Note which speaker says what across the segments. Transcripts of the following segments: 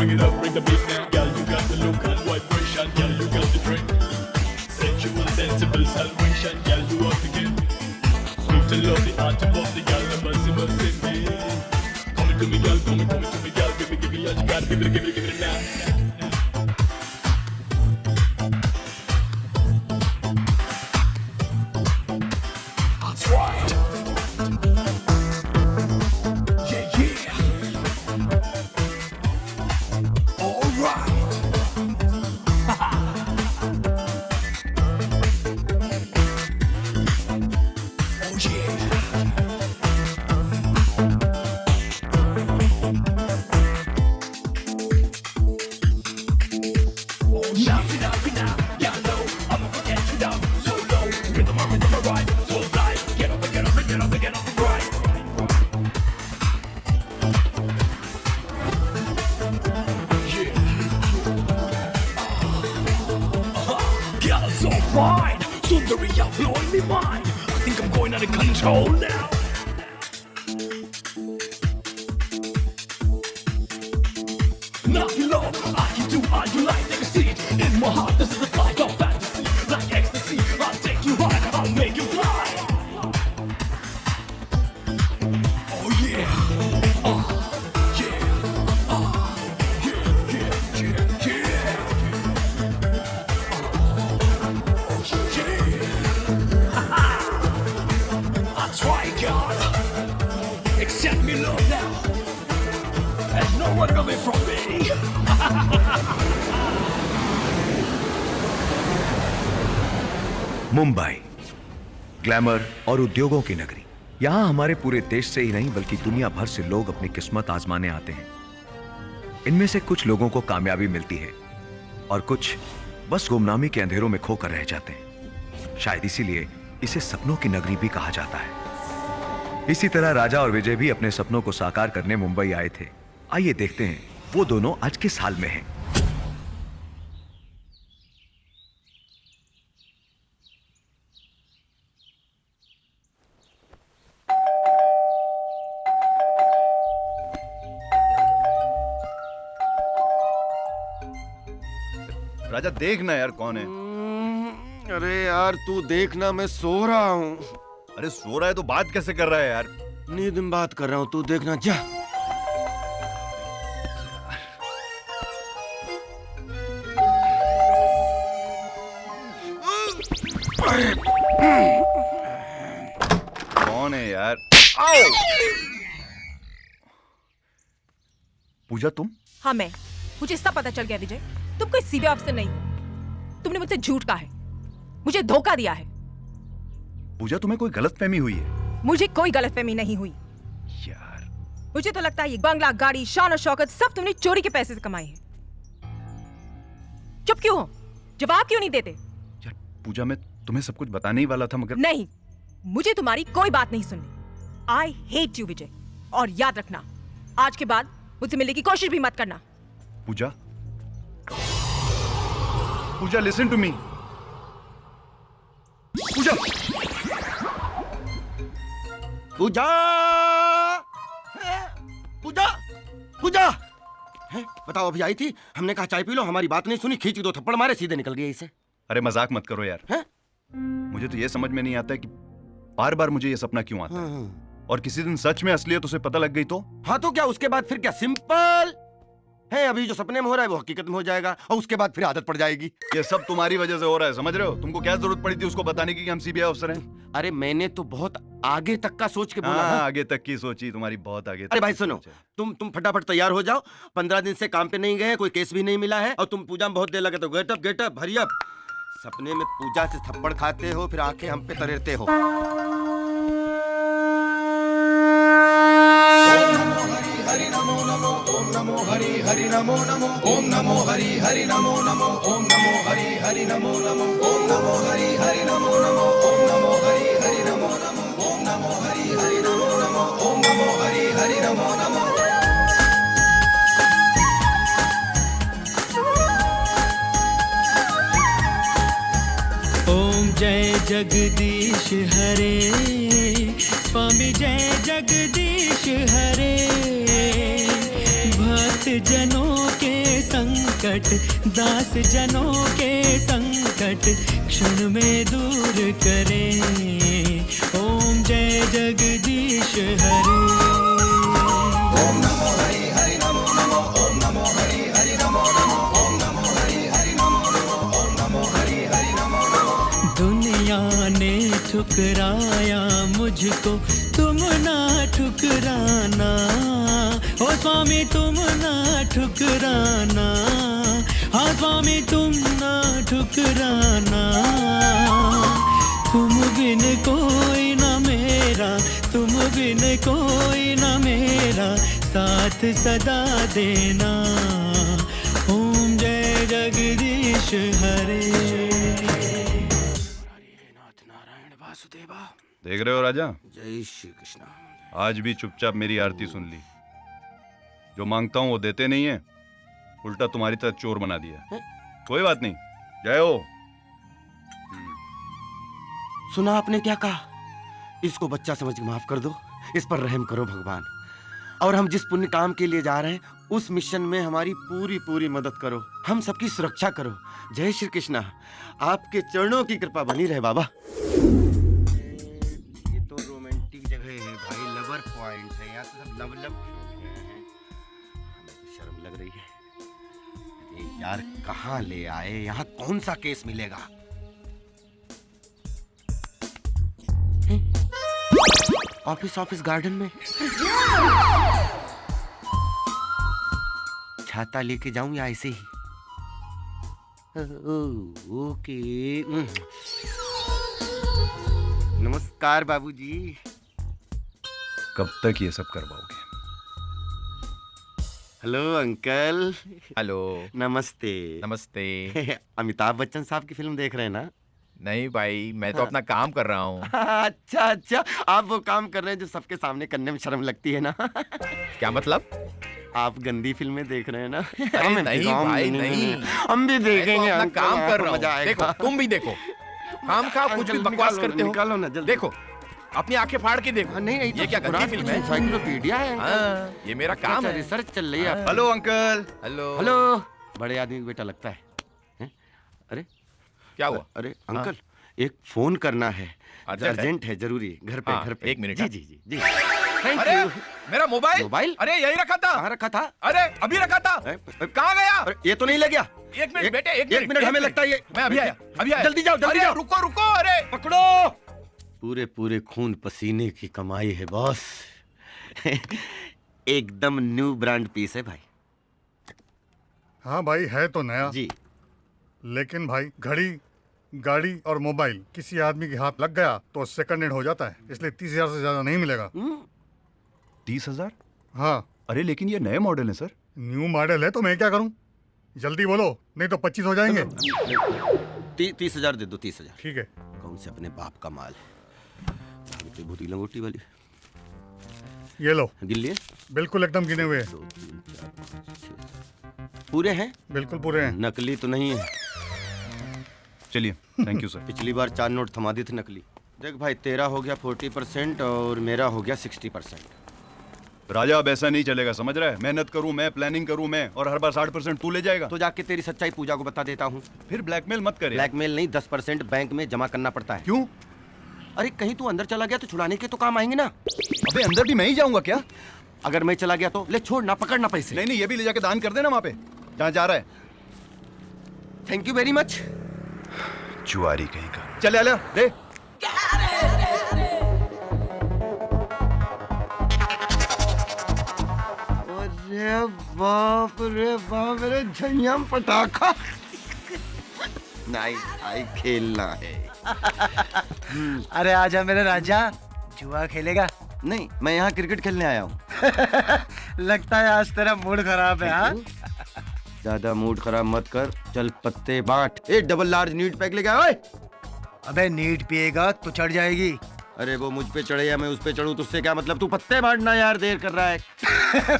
Speaker 1: bring it up, bring the beat now. Girl, you got the look and vibration. Girl, you got the drink. Sensual, sensible salvation. Girl, you are the gift. Sweet and love, the art of love, the girl, the mercy must in me. Come to me, girl, come to me, girl. Give me, all you got. Give it now. That's right. Yeah, yeah. All right. Oh yeah. So fine, Sundari, you're blowing me mind. I think I'm going out of control now. Nothing love, I can do all you like. Take a seat in my heart. This is a flight of fantasy, like ecstasy. I'll take you high, I'll make you fly. Oh yeah, yeah, yeah. Try God, accept me love now. There's no one coming from me.
Speaker 2: Mumbai, glamour और उद्योगों की नगरी। यहाँ हमारे पूरे देश से ही नहीं बल्कि दुनिया भर से लोग अपनी किस्मत आजमाने आते हैं। इनमें से कुछ लोगों को कामयाबी मिलती है और कुछ बस गुमनामी के अंधेरों में खोकर रह जाते हैं। शायद इसीलिए इसे सपनों की नगरी भी कहा जाता है। इसी तरह राजा और विजय भी अपने सपनों को साकार करने मुंबई आए थे। आइए देखते हैं वो दोनों आज किस हाल में हैं।
Speaker 3: राजा देखना यार कौन है।
Speaker 4: अरे यार तू देखना, मैं सो रहा हूँ।
Speaker 3: अरे सो रहा है तो बात कैसे कर रहा है यार।
Speaker 4: नींद में बात कर रहा हूँ, तू देखना जा।
Speaker 3: कौन है यार। आओ! पूजा तुम?
Speaker 5: हाँ मैं। मुझे सब पता चल गया विजय, तुम कोई सीबीआई अफसर नहीं हो। तुमने मुझसे झूठ कहा है, मुझे धोखा दिया है।
Speaker 3: पूजा तुम्हें कोई गलतफहमी हुई है?
Speaker 5: मुझे कोई गलतफहमी नहीं हुई
Speaker 3: यार।
Speaker 5: मुझे तो लगता है ये बंगला, गाड़ी, शान और शौकत सब तुमने चोरी के पैसे से कमाए हैं। चुप क्यों हो? जवाब क्यों नहीं देते?
Speaker 3: यार पूजा मैं तुम्हें सब कुछ बताने ही वाला था मगर
Speaker 5: नहीं, मुझे तुम्हारी कोई बात नहीं सुननी। आई हेट यू विजय, और याद रखना आज के बाद मुझसे मिलने की कोशिश भी मत करना।
Speaker 3: पूजा, पूजा लिसन टू मी। पूजा,
Speaker 4: पूजा, पूजा, पूजा। बताओ, अभी आई थी, हमने कहा चाय पी लो, हमारी बात नहीं सुनी, खींच के 2 थप्पड़ मारे, सीधे निकल गई इसे।
Speaker 3: अरे मजाक मत करो यार।
Speaker 4: है?
Speaker 3: मुझे तो ये समझ में नहीं आता कि बार बार मुझे ये सपना क्यों आता है। और किसी दिन सच में असलियत उसे पता लग गई तो?
Speaker 4: हाँ तो क्या, उसके बाद फिर क्या, सिंपल है। अभी जो सपने में हो रहा है वो हकीकत में हो जाएगा, और उसके बाद फिर आदत पड़ जाएगी।
Speaker 3: ये सब तुम्हारी वजह से हो रहा है, समझ रहे हो? तुमको क्या जरूरत पड़ी थी उसको बताने की कि हम सीबीआई अफसर हैं?
Speaker 4: अरे मैंने तो बहुत आगे तक का सोच के बोला।
Speaker 3: हाँ, आगे तक की सोची तुम्हारी, बहुत आगे तक।
Speaker 4: अरे भाई सुनो, तुम फटाफट तैयार हो जाओ। 15 दिन से काम पे नहीं गए, कोई केस भी नहीं मिला है, और तुम पूजा में बहुत देर लगे तो गेटअप गेटअप हरी अप। सपने में पूजा से थप्पड़ खाते हो, फिर आंखें हम पे तरेरते हो। हरि नमो नमो, ओम नमो हरि हरि नमो नमो, ओम नमो हरि हरि नमो नमो, ओम नमो हरि हरि नमो नमो, ओम नमो हरि हरि नमो नमो, ओम नमो हरि हरि नमो नमो, ओम नमो हरि हरि नमो नमो, ओम नमो हरि हरि नमो नमो।
Speaker 6: ओम जय जगदीश हरे, स्वामी जय जगदीश हरे, भक्त जनों के संकट, दास जनों के संकट क्षण में दूर करे। ओम जय जगदीश हरे।
Speaker 4: ओम नमो हरि हरि नमो नमो ओम नमो हरि हरि नमो नमो ओम नमो हरि हरि नमो नमो ओम नमो हरि हरि नमो नमो।
Speaker 6: दुनिया ने ठुकराया मुझको, तुम ना ठुकराना। ओ स्वामी तुम ना ठुकराना, हाँ स्वामी तुम ना ठुकराना। तुम बिन कोई ना मेरा, तुम बिन कोई ना मेरा, साथ सदा देना। ओम जय जगदीश हरे।
Speaker 3: देख रहे हो राजा,
Speaker 7: जय श्री कृष्ण।
Speaker 3: आज भी चुपचाप मेरी आरती सुन ली। जो मांगता हूं वो देते नहीं है, उल्टा तुम्हारी तरह चोर बना दिया। कोई बात नहीं, जय हो।
Speaker 7: सुना आपने क्या कहा? इसको बच्चा समझ के माफ कर दो, इस पर रहम करो भगवान। और हम जिस पुण्य काम के लिए जा रहे हैं उस मिशन में हमारी पूरी पूरी मदद करो, हम सबकी सुरक्षा करो। जय श्री कृष्ण। आपके चरणों की कृपा बनी रहे बाबा। ये तो रोमांटिक जगह है भाई, लवर पॉइंट है, यहाँ तो सब लव लव खेल रहे हैं। हमें तो शर्म लग रही है। अरे यार कहाँ ले आए, यहाँ कौन सा केस मिलेगा? ऑफिस गार्डन में। छाता लेके जाऊं या ऐसे ही? ओके। नमस्कार बाबूजी।
Speaker 3: कब तक ये सब करवाओगे?
Speaker 7: Hello uncle.
Speaker 8: हेलो।
Speaker 7: नमस्ते।
Speaker 8: नमस्ते।
Speaker 7: अमिताभ बच्चन साहब की फिल्म देख रहे हैं ना?
Speaker 8: नहीं भाई, मैं तो अपना काम कर रहा हूँ।
Speaker 7: अच्छा, आप वो काम कर रहे हैं जो सबके सामने करने में शर्म लगती है ना?
Speaker 8: क्या मतलब?
Speaker 7: आप गंदी फिल्में देख रहे हैं ना?
Speaker 8: अरे नहीं भाई, नहीं।
Speaker 7: हम भी देखेंगे।
Speaker 8: मैं तो अपना
Speaker 7: अंकल,
Speaker 8: काम कर
Speaker 7: मजा
Speaker 8: रहा हूँ।
Speaker 7: आएगा।
Speaker 8: देखो, तुम भी देखो। काम खा कुछ भी बकवास करते हो।
Speaker 7: निकालो ना जल्दी।
Speaker 8: देखो, अपनी आंखें फाड़ के देखो।
Speaker 7: नहीं,
Speaker 8: ये क्या गंदी फिल्म है?
Speaker 7: एनसाइक्लोपीडिया है।
Speaker 8: हाँ, ये मेरा काम है।
Speaker 7: रिसर्च चल रही है।
Speaker 3: Hello uncle.
Speaker 8: हेलो।
Speaker 7: हेलो। बड़े आदमी का बेटा लगता है। अरे
Speaker 8: क्या हुआ?
Speaker 7: अरे अंकल, एक फोन करना है,
Speaker 8: अर्जेंट
Speaker 7: अर्जेंट है, जरूरी। घर पे।
Speaker 8: एक मिनट।
Speaker 7: जी जी जी जी। थैंक
Speaker 8: अरे
Speaker 7: यू।
Speaker 8: मेरा मोबाइल।
Speaker 7: मोबाइल?
Speaker 8: अरे यही रखा था।
Speaker 7: कहाँ रखा था?
Speaker 8: अरे अभी रखा था। कहाँ गया?
Speaker 7: अरे ये तो नहीं लग गया।
Speaker 8: एक मिनट बेटे,
Speaker 7: एक मिनट हमें लगता है ये।
Speaker 8: मैं अभी आया।
Speaker 7: जल्दी जाओ, जल्दी जाओ।
Speaker 8: रुको रुको। अरे
Speaker 7: पकड़ो। पूरे पूरे खून पसीने की कमाई है बॉस। एकदम न्यू ब्रांड पीस है भाई।
Speaker 9: हाँ भाई, है तो नया
Speaker 7: जी,
Speaker 9: लेकिन भाई घड़ी, गाड़ी और मोबाइल किसी आदमी के हाथ लग गया तो सेकंड हैंड हो जाता है, इसलिए 30,000 से ज्यादा नहीं मिलेगा।
Speaker 3: 30,000?
Speaker 9: हाँ,
Speaker 3: अरे लेकिन ये नए मॉडल है सर।
Speaker 9: न्यू मॉडल है तो मैं क्या करूं? जल्दी बोलो, नहीं तो 25 हो जाएंगे।
Speaker 7: 30,000 दे दो। 30,000
Speaker 9: ठीक है।
Speaker 7: कौन से अपने बाप का माल है? भूती लंगोटी वाली।
Speaker 9: ये लो।
Speaker 7: गिन लिए?
Speaker 9: बिल्कुल एकदम गिने हुए हैं।
Speaker 7: 2 3 4 5 6 पूरे हैं?
Speaker 9: बिल्कुल पूरे हैं।
Speaker 7: नकली तो नहीं है?
Speaker 3: चलिए, थैंक यू सर।
Speaker 7: पिछली बार 4 नोट थमा दिए थे नकली। देख भाई, तेरा हो गया 40% और मेरा हो गया 60%।
Speaker 3: राजा अब ऐसा नहीं चलेगा, समझ रहा है? मेहनत करूं मैं, प्लानिंग करूं मैं, और हर बार 60% तू ले जाएगा।
Speaker 7: तो जाके तेरी सच्चाई पूजा को बता देता हूँ।
Speaker 3: फिर ब्लैकमेल मत करे।
Speaker 7: ब्लैकमेल नहीं, 10% बैंक में जमा करना पड़ता है।
Speaker 3: क्यों?
Speaker 7: अरे कहीं तू अंदर चला गया तो छुड़ाने के तो काम आएंगे ना।
Speaker 3: अबे अंदर भी मैं ही जाऊंगा क्या?
Speaker 7: अगर मैं चला गया तो ले, छोड़ना, पकड़ना पैसे।
Speaker 3: नहीं, ये भी ले जाके दान कर देना वहां पे जहाँ जा रहा है।
Speaker 7: Thank you very much.
Speaker 3: जुआरी कहीं का। चल आले दे।
Speaker 7: अरे बाप रे बाप रे, झय्यम पटाखा। नहीं भाई, खेलना है।
Speaker 10: अरे आजा मेरे राजा, जुआ खेलेगा?
Speaker 7: नहीं, मैं यहाँ क्रिकेट खेलने आया हूँ।
Speaker 10: लगता है आज तेरा मूड खराब है। हाँ,
Speaker 7: ज्यादा मूड खराब मत कर, चल पत्ते बांट। एक डबल लार्ज नीट पैक लेके आए।
Speaker 10: अबे नीट पिएगा तो चढ़ जाएगी।
Speaker 7: अरे वो मुझ पे चढ़े या मैं उस पे चढ़ूं, तुझसे क्या मतलब? तू पत्ते बांटना यार, देर कर रहा है।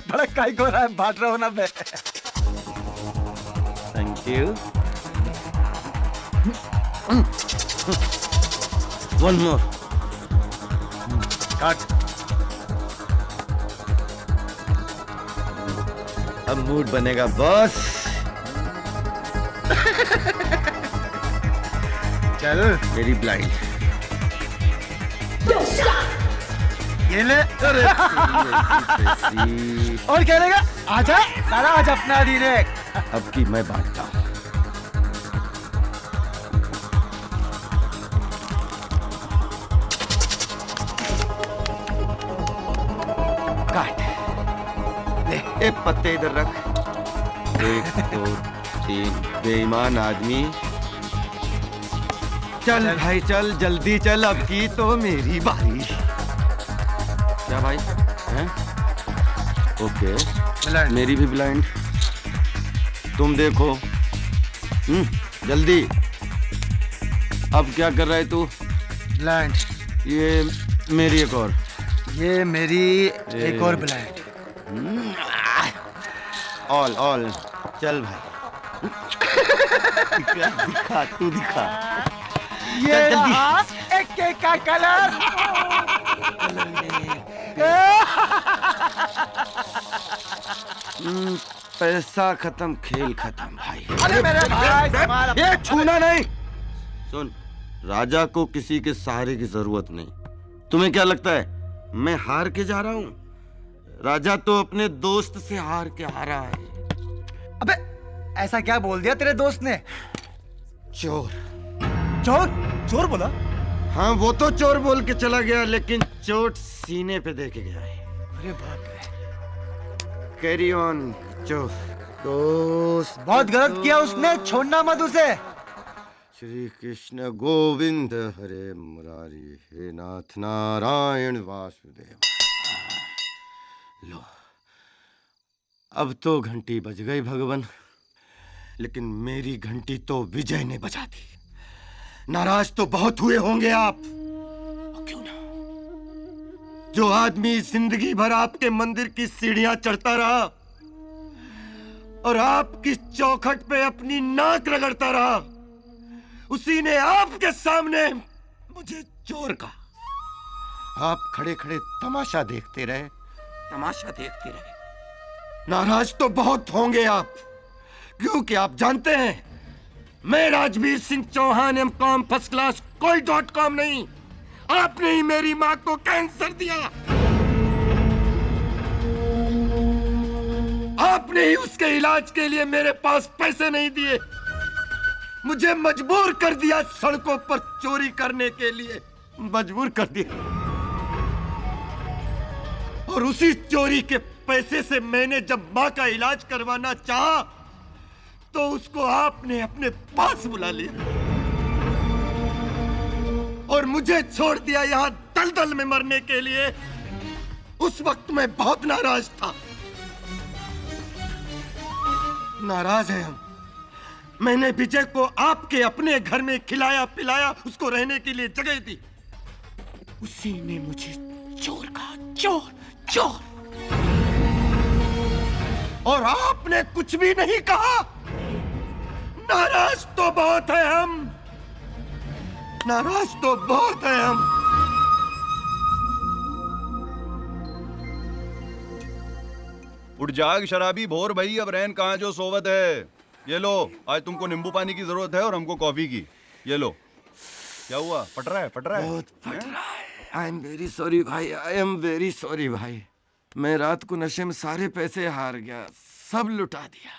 Speaker 10: बड़ा काई को रहा है, बांट रहा हूं ना मैं।
Speaker 7: Thank you. One more.
Speaker 10: काट।
Speaker 7: अब मूड बनेगा बॉस।
Speaker 10: चल
Speaker 7: मेरी ब्लाइंड।
Speaker 10: ये ले।
Speaker 7: अरे
Speaker 10: और क्या रहेगा? आजा सारा, आज अपना direct।
Speaker 7: अब की मैं बांटता हूँ। काट ले, ए पत्ते इधर रख। 1 2 3 बेईमान आदमी। चल भाई चल, जल्दी चल, अब की तो मेरी बारी। क्या भाई हैं? ओके, मेरी भी ब्लाइंड। तुम देखो। जल्दी। अब क्या कर रहा है तू?
Speaker 10: ब्लाइंड।
Speaker 7: ये मेरी एक और।
Speaker 10: ये मेरी एक और ब्लाइंड।
Speaker 7: ऑल चल भाई। दिखा तू दिखा।
Speaker 10: ये रहा एक केक का कलर।
Speaker 7: पैसा खत्म, खेल खत्म भाई।
Speaker 10: अरे मेरे भाई संभाल।
Speaker 7: ये छूना नहीं। सुन, राजा को किसी के सहारे की जरूरत नहीं। तुम्हें क्या लगता है मैं हार के जा रहा हूँ? राजा तो अपने दोस्त से हार के आ रहा है।
Speaker 10: अबे ऐसा क्या बोल दिया तेरे दोस्त ने?
Speaker 7: चोर।
Speaker 10: चोर? चोर बोला?
Speaker 7: हाँ, वो तो चोर बोल के चला गया, लेकिन चोट सीने पे दे के गया है।
Speaker 10: अरे बाप रे।
Speaker 7: कैरी ऑन चोर। दोस्त
Speaker 10: बहुत गलत किया उसने, छोड़ना मत उसे।
Speaker 7: श्री कृष्ण गोविंद हरे मुरारी, हे नाथ नारायण वासुदेव। लो, अब तो घंटी बज गई भगवान, लेकिन मेरी घंटी तो विजय ने बजा दी। नाराज तो बहुत हुए होंगे आप, क्यों ना? जो आदमी जिंदगी भर आपके मंदिर की सीढ़ियां चढ़ता रहा और आपकी चौखट पे अपनी नाक रगड़ता रहा, उसी ने आपके सामने मुझे चोर कहा। आप खड़े खड़े तमाशा देखते रहे, तमाशा देखते रहे। नाराज तो बहुत होंगे आप, क्योंकि आप जानते हैं मैं Rajveer Singh Chauhan M.Com first class कोई .com नहीं। आपने ही मेरी मां को कैंसर दिया, आपने ही उसके इलाज के लिए मेरे पास पैसे नहीं दिए, मुझे मजबूर कर दिया सड़कों पर चोरी करने के लिए, मजबूर कर दिया। और उसी चोरी के पैसे से मैंने जब मां का इलाज करवाना चाहा, तो उसको आपने अपने पास बुला लिया और मुझे छोड़ दिया यहां दलदल में मरने के लिए। उस वक्त मैं बहुत नाराज था। नाराज है हम। मैंने विजय को आपके अपने घर में खिलाया पिलाया, उसको रहने के लिए जगह दी, उसी ने मुझे चोर कहा, चोर चोर। और आपने कुछ भी नहीं कहा। नाराज तो बहुत है हम, नाराज तो बहुत है हम।
Speaker 3: उठ जाग शराबी भोर भई, अब रैन कहाँ जो सोवत है। ये लो, आज तुमको नींबू पानी की जरूरत है और हमको कॉफी की। ये लो। क्या हुआ? पट रहा है, पट रहा है?
Speaker 7: बहुत फट रहा है। आई एम वेरी सॉरी भाई, आई एम वेरी सॉरी भाई। मैं रात को नशे में सारे पैसे हार गया, सब लुटा दिया।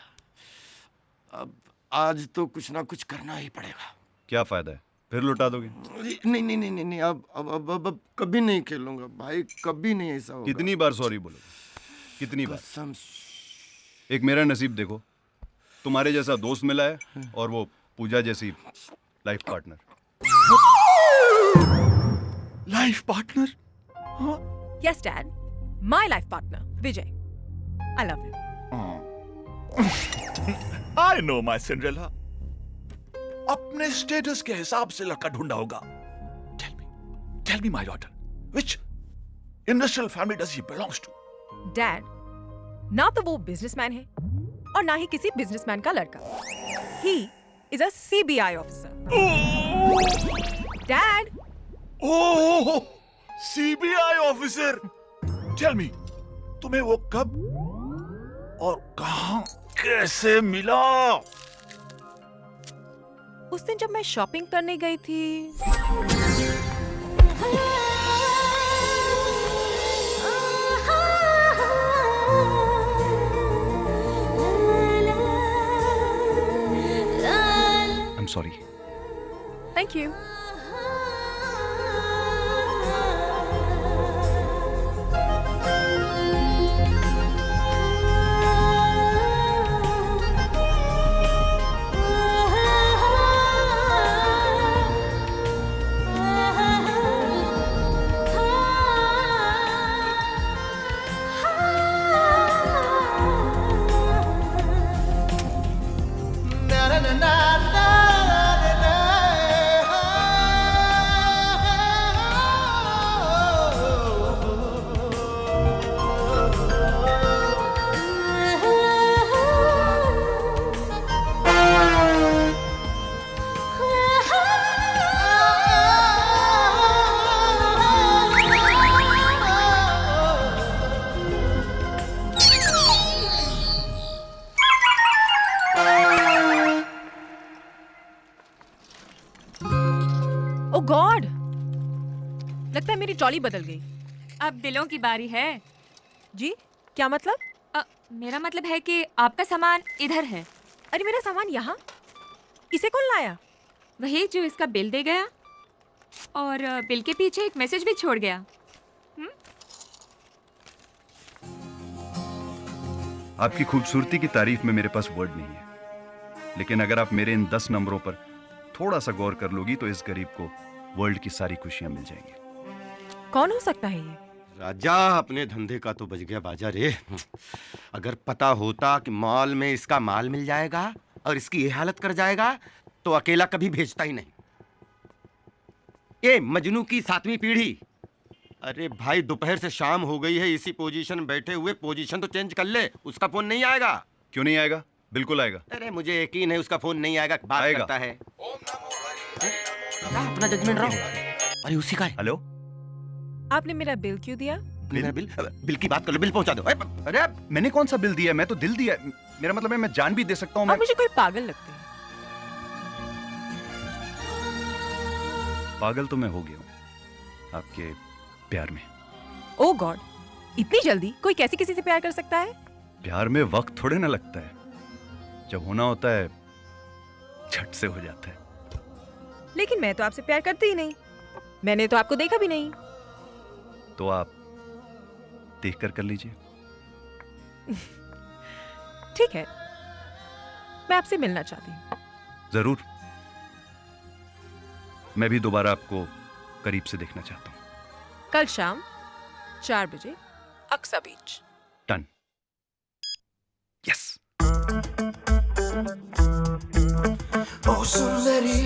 Speaker 7: अब आज तो कुछ ना कुछ करना ही पड़ेगा।
Speaker 3: क्या फायदा है, फिर लुटा दोगे?
Speaker 7: नहीं नहीं नहीं नहीं, अब कभी नहीं खेलूंगा भाई, कभी नहीं ऐसा होगा।
Speaker 3: कितनी बार सॉरी बोलोगे? कितनी बार?
Speaker 7: कसम।
Speaker 3: एक मेरा नसीब देखो, तुम्हारे जैसा दोस्त मिला है और वो पूजा जैसी life partner.
Speaker 8: Life partner?
Speaker 5: Yes, Dad. My life partner, Vijay. I love him.
Speaker 8: I know my Cinderella. अपने स्टेटस के हिसाब से लड़का ढूंढा होगा। Tell me, my daughter, which industrial family does he belongs to?
Speaker 5: Dad, ना तो वो बिजनेसमैन है और ना ही किसी बिजनेसमैन का लड़का। He is a CBI officer. Dad.
Speaker 8: Oh, CBI officer. Tell me, तुम्हें वो कब और कहां कैसे मिला?
Speaker 5: उस दिन जब मैं शॉपिंग करने गई थी।
Speaker 2: I'm sorry.
Speaker 5: Thank you. Oh God! लगता है मेरी ट्रॉली बदल गई।
Speaker 11: अब दिलों की बारी है।
Speaker 5: जी क्या मतलब?
Speaker 11: मेरा मतलब है कि आपका सामान इधर है।
Speaker 5: अरे मेरा सामान यहाँ? इसे कौन लाया?
Speaker 11: वही जो इसका बिल दे गया और बिल के पीछे एक मैसेज भी छोड़ गया।
Speaker 3: आपकी खूबसूरती की तारीफ में मेरे पास वर्ड नहीं है, लेकिन अगर आप मेरे इन 10 नंबरों पर थोड़ा सा गौर कर लोगी तो इस गरीब को वर्ल्ड की सारी खुशियां मिल जाएंगी।
Speaker 5: कौन हो सकता है ये?
Speaker 7: राजा, अपने धंधे का तो बज गया बाजा रे। अगर पता होता कि मॉल में इसका माल मिल जाएगा और इसकी ये हालत कर जाएगा तो अकेला कभी भेजता ही नहीं। ये मजनू की 7वीं पीढ़ी। अरे भाई, दोपहर से शाम हो गई है, इसी पोजीशन में बैठे हुए, पोजीशन तो चेंज कर ले। उसका फोन नहीं आएगा?
Speaker 3: क्यों नहीं आएगा? बिल्कुल आएगा।
Speaker 7: अरे मुझे यकीन है उसका फोन नहीं आएगा। बात
Speaker 3: आएगा।
Speaker 7: करता है। अपना जजमेंट रहो। अरे उसी का है।
Speaker 3: हेलो,
Speaker 5: आपने मेरा बिल क्यों दिया?
Speaker 7: मेरा बिल? बिल की बात कर लो, बिल पहुंचा दो।
Speaker 3: अरे मैंने कौन सा बिल दिया? मैं तो दिल दिया। मेरा मतलब है मैं जान भी दे सकता हूँ।
Speaker 5: आप मुझे कोई पागल लगते हैं।
Speaker 3: पागल तो मैं हो गया हूँ आपके प्यार में।
Speaker 5: ओह गॉड, इतनी जल्दी कोई कैसे किसी से प्यार कर सकता है?
Speaker 3: प्यार में वक्त थोड़े ना लगता है, जब होना होता है झट से हो जाता है।
Speaker 5: लेकिन मैं तो आपसे प्यार करती ही नहीं। मैंने तो आपको देखा भी नहीं।
Speaker 3: तो आप देख कर लीजिए।
Speaker 5: ठीक है, मैं आपसे मिलना चाहती हूँ।
Speaker 3: जरूर, मैं भी दोबारा आपको करीब से देखना चाहता हूँ।
Speaker 5: कल शाम 4 बजे अक्सा बीच।
Speaker 3: डन। यस।
Speaker 4: ओ सुंदरी,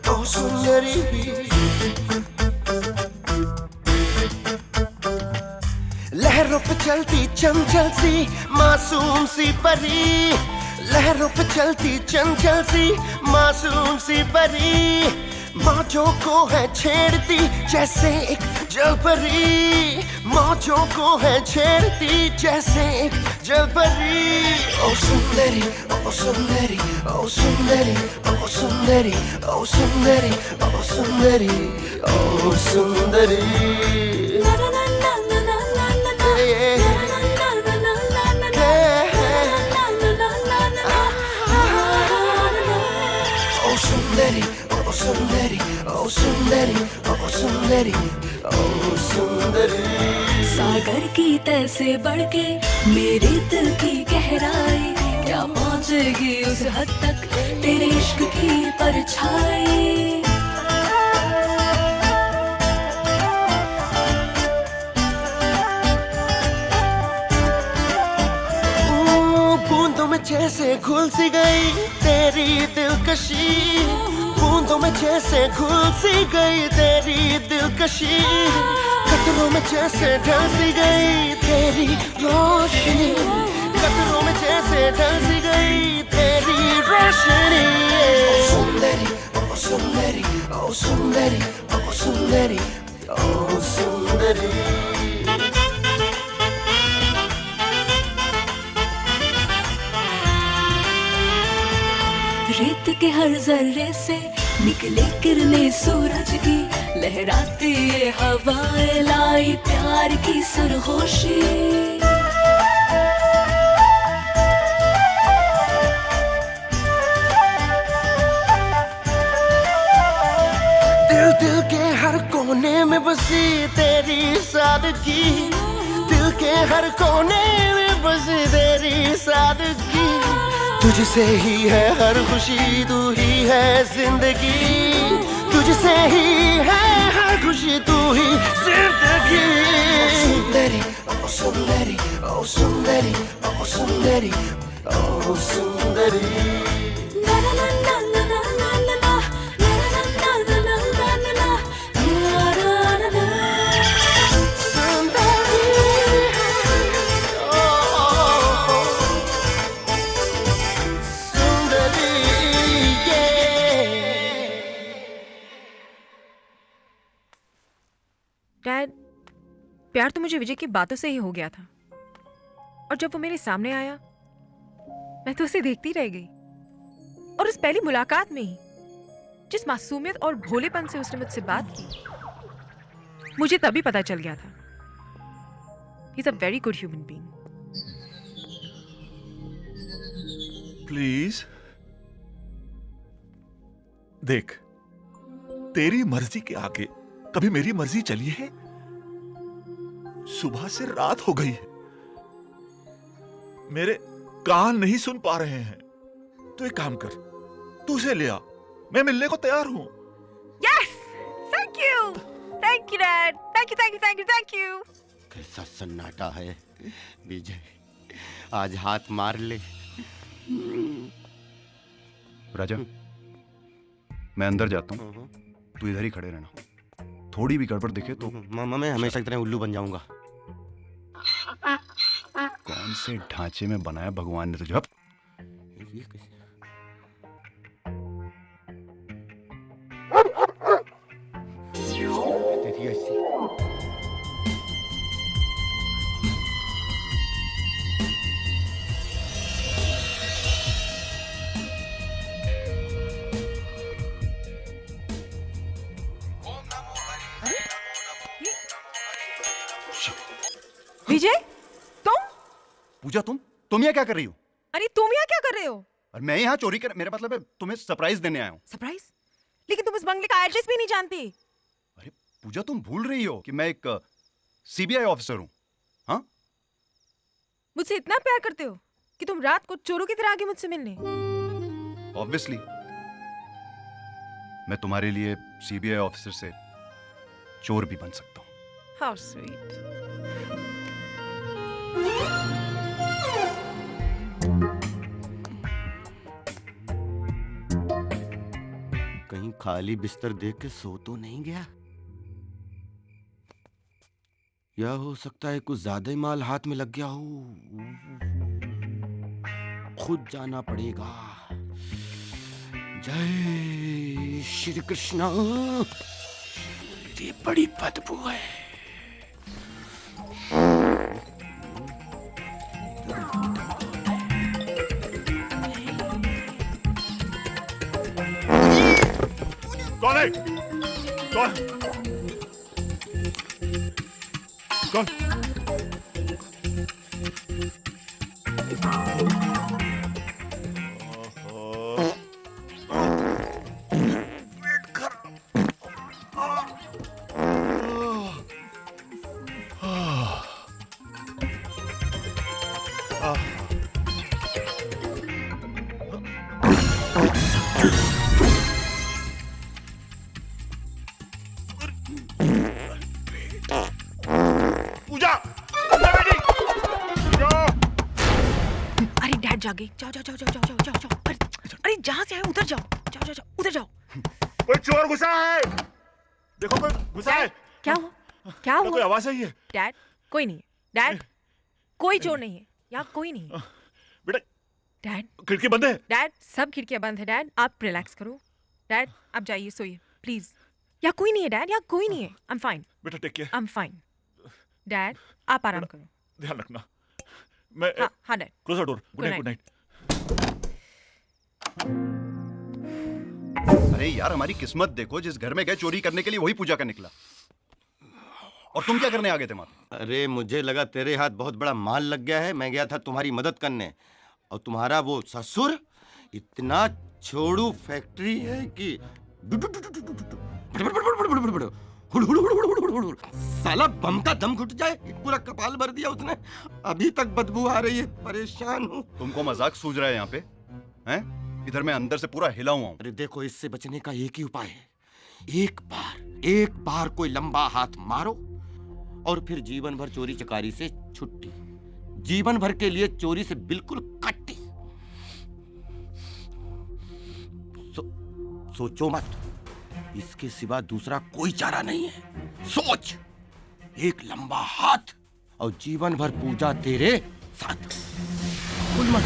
Speaker 4: ओ सुंदरी, लहरों पे चलती चंचल सी मासूम सी परी, लहरों पे चलती चंचल सी मासूम सी परी, मौजों को है छेड़ती जैसे एक जलपरी, मौजों को है छेड़ती जैसे एक जलपरी। ओ सुंदरी, ओ सुंदरी, ओ सुंदरी, ओ सुंदरी, ओ सुंदरी, ओ सुंदरी, ओ सुंदरी। सुंदरी, ओ सुंदरी, ओ सुंदरी, ओ सुंदरी।
Speaker 12: सागर की तह से बढ़ के मेरे दिल की गहराई, क्या पहुंचेगी उस हद तक तेरे इश्क की परछाई।
Speaker 4: बूंदों में जैसे घुल सी गई तेरी दिलकशी, बूंदों में जैसे घुल सी गई तेरी दिलकशी, कतरों में जैसे ढल सी गई तेरी रोशनी, कतरों में जैसे ढल सी गई तेरी रोशनी। ओ सुंदरी, ओ सुंदरी, ओ सुंदरी, ओ सुंदरी, ओ सुंदरी।
Speaker 12: के हर जर्रे से निकले किरणें सूरज की, लहराती ये हवाएं लाई प्यार की सरगोशी।
Speaker 7: दिल दिल के हर कोने में बसी तेरी सादगी, दिल के हर कोने में बसी तेरी सादगी। तुझसे ही है हर खुशी, तू ही है जिंदगी, तुझसे ही है हर खुशी, तू ही जिंदगी। सुंदरी ओ सुंदरी ओ सुंदरी ओ सुंदरी ओ सुंदरी।
Speaker 5: डैड, प्यार तो मुझे विजय की बातों से ही हो गया था, और जब वो मेरे सामने आया मैं तो उसे देखती रह गई। और उस पहली मुलाकात में ही जिस मासूमियत और भोलेपन से उसने मुझसे बात की, मुझे तभी पता चल गया था he is a very good human being.
Speaker 8: Please देख, तेरी मर्जी के आगे कभी मेरी मर्जी चली है? सुबह से रात हो गई है, मेरे कान नहीं सुन पा रहे हैं। तू एक काम कर, तू उसे ले आ, मैं मिलने को तैयार हूं।
Speaker 5: Yes, thank you dad, thank you.
Speaker 7: कैसा सन्नाटा है विजय, आज हाथ मार ले।
Speaker 3: राजा, मैं अंदर जाता हूँ, तू इधर ही खड़े रहना, थोड़ी भी गड़बड़ दिखे तो।
Speaker 7: मामा मैं हमेशा की तरह उल्लू बन जाऊंगा।
Speaker 3: कौन से ढांचे में बनाया भगवान ने तुझे?
Speaker 5: विजय, तुम?
Speaker 3: पूजा, तुम यहाँ क्या कर रही हो?
Speaker 5: अरे तुम यहाँ क्या कर रहे हो?
Speaker 3: और मैं यहाँ चोरी कर, मेरा मतलब है तुम्हें सरप्राइज देने आया हूँ।
Speaker 5: सरप्राइज? लेकिन तुम इस बंगले का एड्रेस भी नहीं जानती।
Speaker 3: अरे पूजा, तुम भूल रही हो कि मैं एक सीबीआई ऑफिसर हूँ। हाँ,
Speaker 5: मुझसे इतना प्यार करते हो कि तुम रात को चोरों की तरह आगे मुझसे मिलने?
Speaker 3: ऑब्वियसली मैं तुम्हारे लिए सीबीआई ऑफिसर से चोर भी बन सकता हूँ।
Speaker 5: How sweet.
Speaker 7: कहीं खाली बिस्तर देख के सो तो नहीं गया? या हो सकता है कुछ ज्यादा ही माल हाथ में लग गया हो। खुद जाना पड़ेगा। जय श्री कृष्णा। ये बड़ी बदबू है।
Speaker 8: कौन है? कौन? कौन?
Speaker 5: जागे, जाओ जाओ जाओ जाओ जाओ जाओ जाओ। अरे जहां से आए उधर जाओ, जाओ जाओ जाओ, उधर जाओ।
Speaker 8: कोई चोर घुसा है, देखो कोई घुसा है।
Speaker 5: क्या हुआ? क्या हुआ?
Speaker 8: कोई आवाज आई है?
Speaker 5: डैड, कोई नहीं है। डैड, कोई चोर नहीं है, यहाँ कोई नहीं है।
Speaker 8: बेटा,
Speaker 5: डैड,
Speaker 8: खिड़की बंद है।
Speaker 5: डैड, सब खिड़कियां बंद है। डैड, आप रिलैक्स करो। डैड, आप जाइए, सोइए प्लीज। यहाँ कोई नहीं है डैड, यहाँ कोई नहीं है। आई एम फाइन
Speaker 8: बेटा, take care.
Speaker 5: I am fine. Dad, आप आराम करो।
Speaker 8: ध्यान रखना। मैं
Speaker 5: हाँ dad.
Speaker 8: Close the door. Good night, good night.
Speaker 3: अरे यार हमारी किस्मत देखो, जिस घर में गए चोरी करने के लिए वही पूजा का निकला। और तुम क्या करने आ गए थे वहां पे?
Speaker 7: अरे मुझे लगा तेरे हाथ बहुत बड़ा माल लग गया है, मैं गया था तुम्हारी मदद करने। और तुम्हारा वो ससुर इतना छोड़ू फैक्ट्री है कि साला बम का दम घुट जाए, पूरा कपाल भर दिया उसने। अभी तक बदबू आ रही है, परेशान हूँ।
Speaker 3: तुमको मजाक सूझ रहा है यहाँ पे? हैं? इधर मैं अंदर से पूरा हिला हुआ हूँ।
Speaker 7: अरे देखो, इससे बचने का एक ही उपाय है। एक बार कोई लंबा हाथ मारो और फिर जीवन भर चोरी चकारी से छुट्टी, जीवन भर के लिए चोरी से बिल्कुल कट्टी। सोचो मत, इसके सिवा दूसरा कोई चारा नहीं है। सोच, एक लंबा हाथ और जीवन भर पूजा तेरे साथ। भूल मत।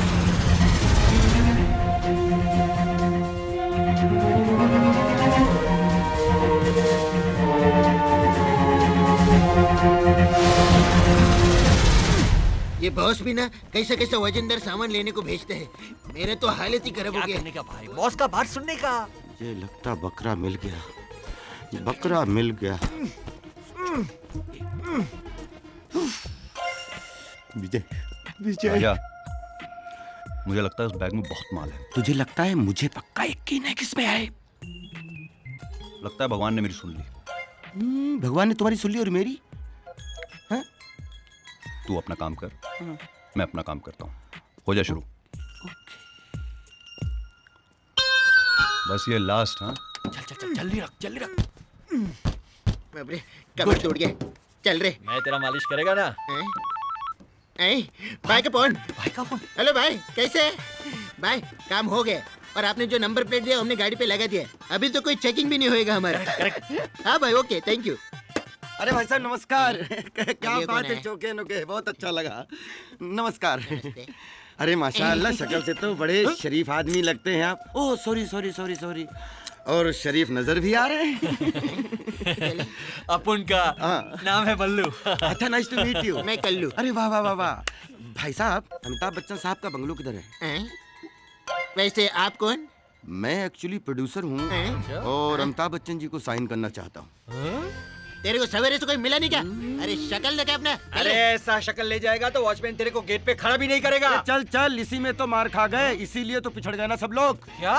Speaker 13: ये बॉस भी ना कैसे कैसे वजनदार सामान लेने को भेजते हैं। मेरे तो हालत ही खराब हो गया।
Speaker 10: करने का भाई, बॉस का बात सुनने का।
Speaker 7: ये लगता बकरा मिल गया, बकरा मिल गया। विजय, विजय,
Speaker 3: भैया, मुझे लगता है उस बैग में बहुत माल है।
Speaker 7: तुझे लगता है? मुझे पक्का यकीन है किसमें है।
Speaker 3: लगता है भगवान ने मेरी सुन ली।
Speaker 7: भगवान ने तुम्हारी सुन ली और मेरी?
Speaker 3: तू अपना काम कर, मैं अपना काम करता हूँ। हो जा शुरू। बस ये लास्ट। हाँ,
Speaker 10: चल चल चल, जल्दी रख, जल्दी रख।
Speaker 13: बाप रे, कमर टूट गया। चल रे।
Speaker 10: मैं तेरा मालिश करेगा ना?
Speaker 13: भाई का फोन।
Speaker 10: भाई का फोन।
Speaker 13: हेलो भाई, कैसे है? भाई काम हो गया और आपने जो नंबर प्लेट दिया हमने गाड़ी पे लगा दिया। अभी तो कोई चेकिंग भी नहीं होएगा हमारा। हाँ भाई, ओके, थैंक यू।
Speaker 7: अरे भाई साहब नमस्कार। क्या बात है, चौके नुके, बहुत अच्छा लगा। नमस्कार। अरे माशाल्लाह, शक्ल से तो बड़े शरीफ आदमी लगते हैं आप। Oh sorry sorry sorry sorry. और शरीफ नजर भी आ रहे हैं।
Speaker 10: अपन का नाम है बल्लू।
Speaker 7: अच्छा, नाइस टू मीट यू।
Speaker 13: मैं कल्लू।
Speaker 7: अरे वाह वाह वाह वाह। भाई साहब, अमिताभ बच्चन साहब का बंगलो किधर है?
Speaker 13: वैसे आप कौन?
Speaker 7: मैं एक्चुअली प्रोड्यूसर हूँ और अमिताभ बच्चन जी को साइन करना चाहता हूँ।
Speaker 13: तेरे को सवेरे से कोई मिला नहीं क्या? अरे शक्ल देखे अपना।
Speaker 10: अरे ऐसा शक्ल ले जाएगा तो वॉचमैन तेरे को गेट पे खड़ा भी नहीं करेगा।
Speaker 7: चल चल, इसी में तो मार खा गए, इसीलिए तो पिछड़ गए ना सब लोग।
Speaker 10: क्या?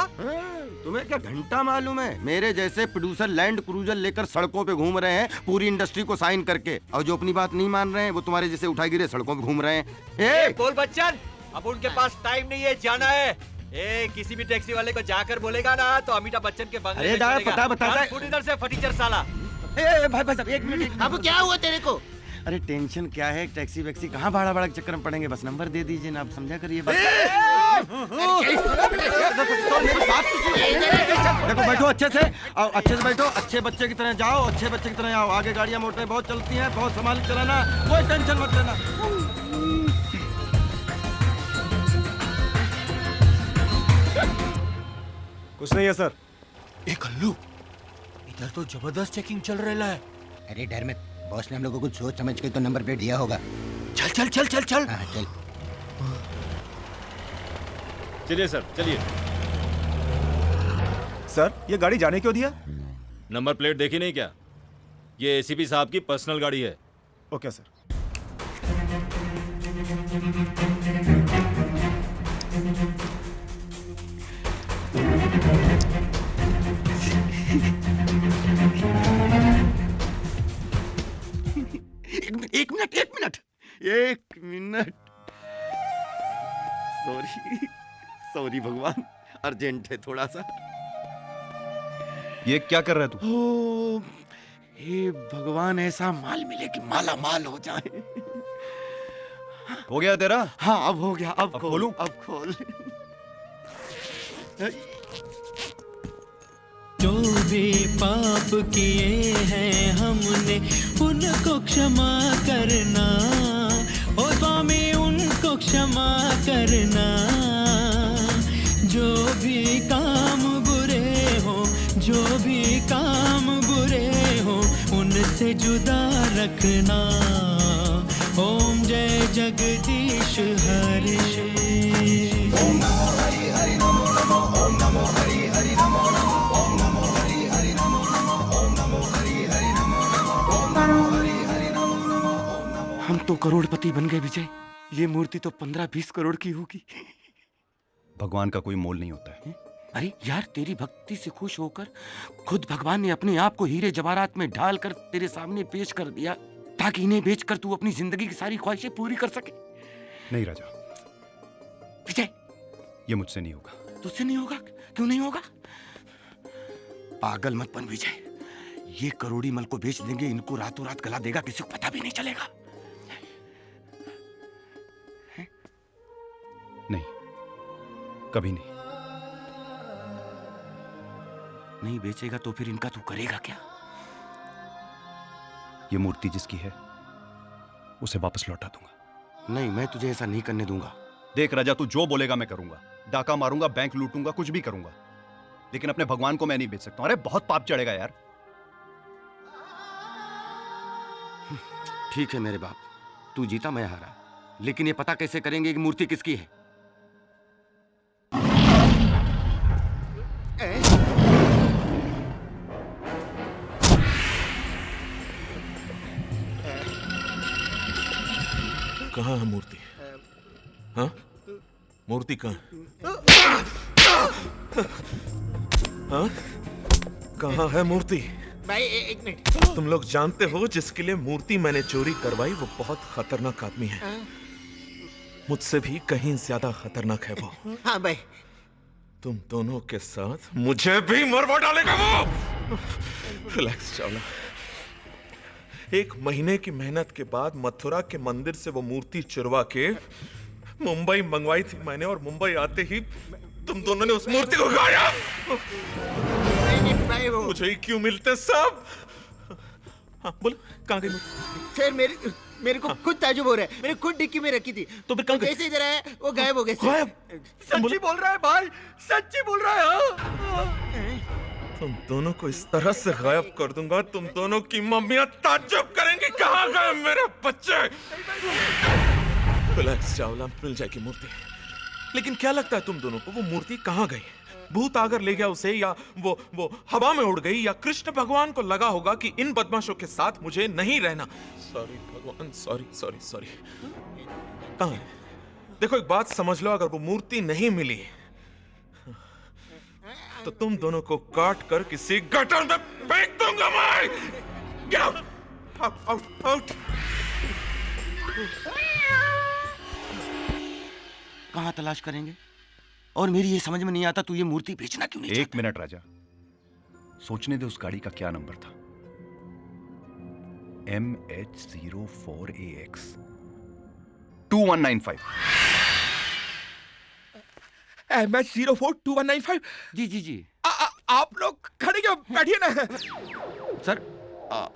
Speaker 7: तुम्हें क्या घंटा मालूम है? मेरे जैसे प्रोड्यूसर लैंड क्रूजर लेकर सड़कों पे घूम रहे हैं पूरी इंडस्ट्री को साइन करके, और जो अपनी बात नहीं मान रहे हैं वो तुम्हारे जैसे उठाए गिरे सड़कों पे घूम रहे हैं।
Speaker 10: बोल बच्चन, अब उनके पास टाइम नहीं है, जाना है। किसी भी टैक्सी वाले को जाकर बोलेगा ना तो अमिताभ बच्चन के बंगले में चलेगा।
Speaker 7: बता
Speaker 10: इधर से फटीचर साला।
Speaker 7: भाई साहब, एक मिनट।
Speaker 13: अब क्या हुआ तेरे को?
Speaker 7: अरे टेंशन क्या है, टैक्सी वैक्सी कहाँ भाड़ा भाड़ा के चक्कर में पड़ेंगे, बस नंबर दे दीजिए ना, आप समझा करिए। देखो, बैठो अच्छे से, अच्छे से बैठो, अच्छे बच्चे की तरह जाओ, अच्छे बच्चे की तरह आओ। आगे गाड़ियाँ मोटरें बहुत चलती हैं, बहुत संभाल के चलाना, कोई टेंशन मत लेना।
Speaker 10: कुछ नहीं है सर। कल्लू, इधर तो जबरदस्त चेकिंग चल रहा है।
Speaker 13: अरे डर मत, बॉस ने हम लोगों को सोच समझ के तो नंबर प्लेट दिया होगा।
Speaker 10: चल चल चल चल चल।
Speaker 13: हाँ, चल।
Speaker 10: चलिए सर, चलिए। सर, ये गाड़ी जाने क्यों दिया?
Speaker 14: नंबर प्लेट देखी नहीं क्या? ये एसीपी साहब की पर्सनल गाड़ी है।
Speaker 10: Okay sir.
Speaker 7: एक मिनट। सॉरी भगवान, अर्जेंट है थोड़ा सा।
Speaker 3: ये क्या कर रहा है तू?
Speaker 7: हे भगवान, ऐसा माल मिले कि माला माल हो जाए।
Speaker 3: हो गया तेरा?
Speaker 7: हाँ, अब हो गया। अब
Speaker 3: खोलूं?
Speaker 7: अब खोल।
Speaker 6: जो भी पाप किए हैं हमने उनको क्षमा करना, ओ स्वामी उनको क्षमा करना। जो भी काम बुरे हो, जो भी काम बुरे हो, उनसे जुदा रखना। ओम जय जगदीश हरे।
Speaker 4: ओम नमो हरि हरि नमो नमो, ओम नमो हरि हरि नमो नमो, ओम नमो
Speaker 7: हम तो करोड़पति बन गए विजय। ये मूर्ति तो 15-20 करोड़ की होगी।
Speaker 3: भगवान का कोई मोल नहीं होता है।
Speaker 7: अरे यार, तेरी भक्ति से खुश होकर खुद भगवान ने अपने आप को हीरे जवाहरात में ढालकर तेरे सामने पेश कर दिया, ताकि इन्हें बेचकर तू अपनी जिंदगी की सारी ख्वाहिशें पूरी कर सके।
Speaker 3: नहीं राजा,
Speaker 7: विजय,
Speaker 3: ये मुझसे नहीं होगा।
Speaker 7: तुझसे नहीं होगा? क्यों नहीं होगा? पागल मत बन विजय। ये करोड़ी मल को बेच देंगे, इनको रातों रात गला देगा, किसी को पता भी नहीं चलेगा।
Speaker 3: नहीं, कभी नहीं।
Speaker 7: नहीं बेचेगा तो फिर इनका तू करेगा क्या?
Speaker 3: ये मूर्ति जिसकी है उसे वापस लौटा दूंगा।
Speaker 7: नहीं, मैं तुझे ऐसा नहीं करने दूंगा।
Speaker 3: देख राजा, तू जो बोलेगा मैं करूंगा। डाका मारूंगा, बैंक लूटूंगा, कुछ भी करूंगा, लेकिन अपने भगवान को मैं नहीं बेच सकता। अरे बहुत पाप चढ़ेगा यार।
Speaker 7: ठीक है मेरे बाप, तू जीता मैं हारा, लेकिन ये पता कैसे करेंगे कि मूर्ति किसकी है?
Speaker 8: कहाँ है मूर्ति? हाँ, मूर्ति कहाँ? हाँ, कहाँ है मूर्ति?
Speaker 13: भाई एक मिनट।
Speaker 8: तुम लोग जानते हो जिसके लिए मूर्ति मैंने चोरी करवाई वो बहुत खतरनाक आदमी है। मुझसे भी कहीं ज्यादा खतरनाक है वो।
Speaker 13: हाँ भाई।
Speaker 8: तुम दोनों के साथ मुझे भी मरवा डालेगा वो। रिलैक्स चावला। 1 महीने की मेहनत के बाद मथुरा के मंदिर से वो मूर्ति चुरवा के मुंबई मंगवाई थी मैंने, और मुंबई आते ही तुम दोनों ने उस मूर्ति को गाया। मुझे ही क्यों मिलते सब? हाँ बोलो, कहाँ गई मूर्ति?
Speaker 13: सर मेरे को खुद ताजुब हो रहा है। मैंने खुद डिक्की में रखी थी,
Speaker 8: तो फिर कहाँ गई?
Speaker 13: जैसे इधर आया वो गायब हो गए।
Speaker 8: गायब?
Speaker 10: सच्ची बोल रहा है भाई, सच्ची बोल रहा है।
Speaker 8: तुम दोनों को इस तरह से गायब कर दूंगा, तुम दोनों की मम्मियां ताज्जुब करेंगी, कहाँ गए मेरे बच्चे? रिलैक्स चावला, मिल जाएगी मूर्ति। लेकिन क्या लगता है तुम दोनों को, वो मूर्ति कहाँ गई? भूत आकर ले गया उसे, या वो हवा में उड़ गई, या कृष्ण भगवान को लगा होगा कि इन बदमाशों के साथ मुझे नहीं रहना? सॉरी भगवान, सॉरी सॉरी सॉरी। कहाँ है? देखो एक बात समझ लो, अगर वो मूर्ति नहीं मिली तो तुम दोनों को काट कर किसी गटर में फेंक दूंगा मैं। Get out! Out, out, out!
Speaker 7: कहाँ तलाश करेंगे? और मेरी ये समझ में नहीं आता, तू ये मूर्ति बेचना क्यों नहीं?
Speaker 3: 1 मिनट राजा, सोचने दे उस गाड़ी का क्या नंबर था। MH04AX 2195।
Speaker 10: MH042195।
Speaker 7: जी जी जी।
Speaker 10: आप लोग खड़े क्यों? बैठिए ना।
Speaker 7: सर,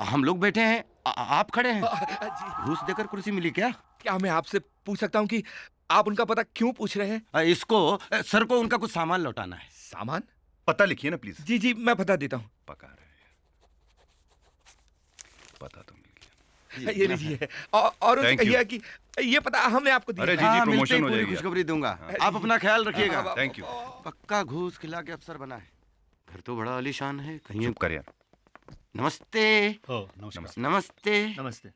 Speaker 7: हम लोग बैठे हैं, आप खड़े हैं। घूस देकर कुर्सी मिली क्या?
Speaker 10: क्या मैं आपसे पूछ सकता हूँ कि आप उनका पता क्यों पूछ रहे हैं?
Speaker 7: इसको सर को उनका कुछ सामान लौटाना है।
Speaker 10: सामान?
Speaker 3: पता लिखिए ना प्लीज।
Speaker 10: जी जी, मैं पता देता हूँ।
Speaker 3: पका रहे पता तो मिल
Speaker 10: गया। ये लीजिए, और उनसे कहिए कि ये पता हमने आपको दिया।
Speaker 3: अरे जी जी, प्रमोशन हो जाएगी।
Speaker 7: खुशखबरी दूंगा, आप अपना ख्याल रखिएगा।
Speaker 3: Thank you.
Speaker 7: पक्का घूस खिला के अफसर बना है। घर तो बड़ा आलीशान है। कहीं
Speaker 3: चुप कर यार।
Speaker 7: नमस्ते।
Speaker 3: नमस्ते।
Speaker 7: नमस्ते।
Speaker 10: नमस्ते।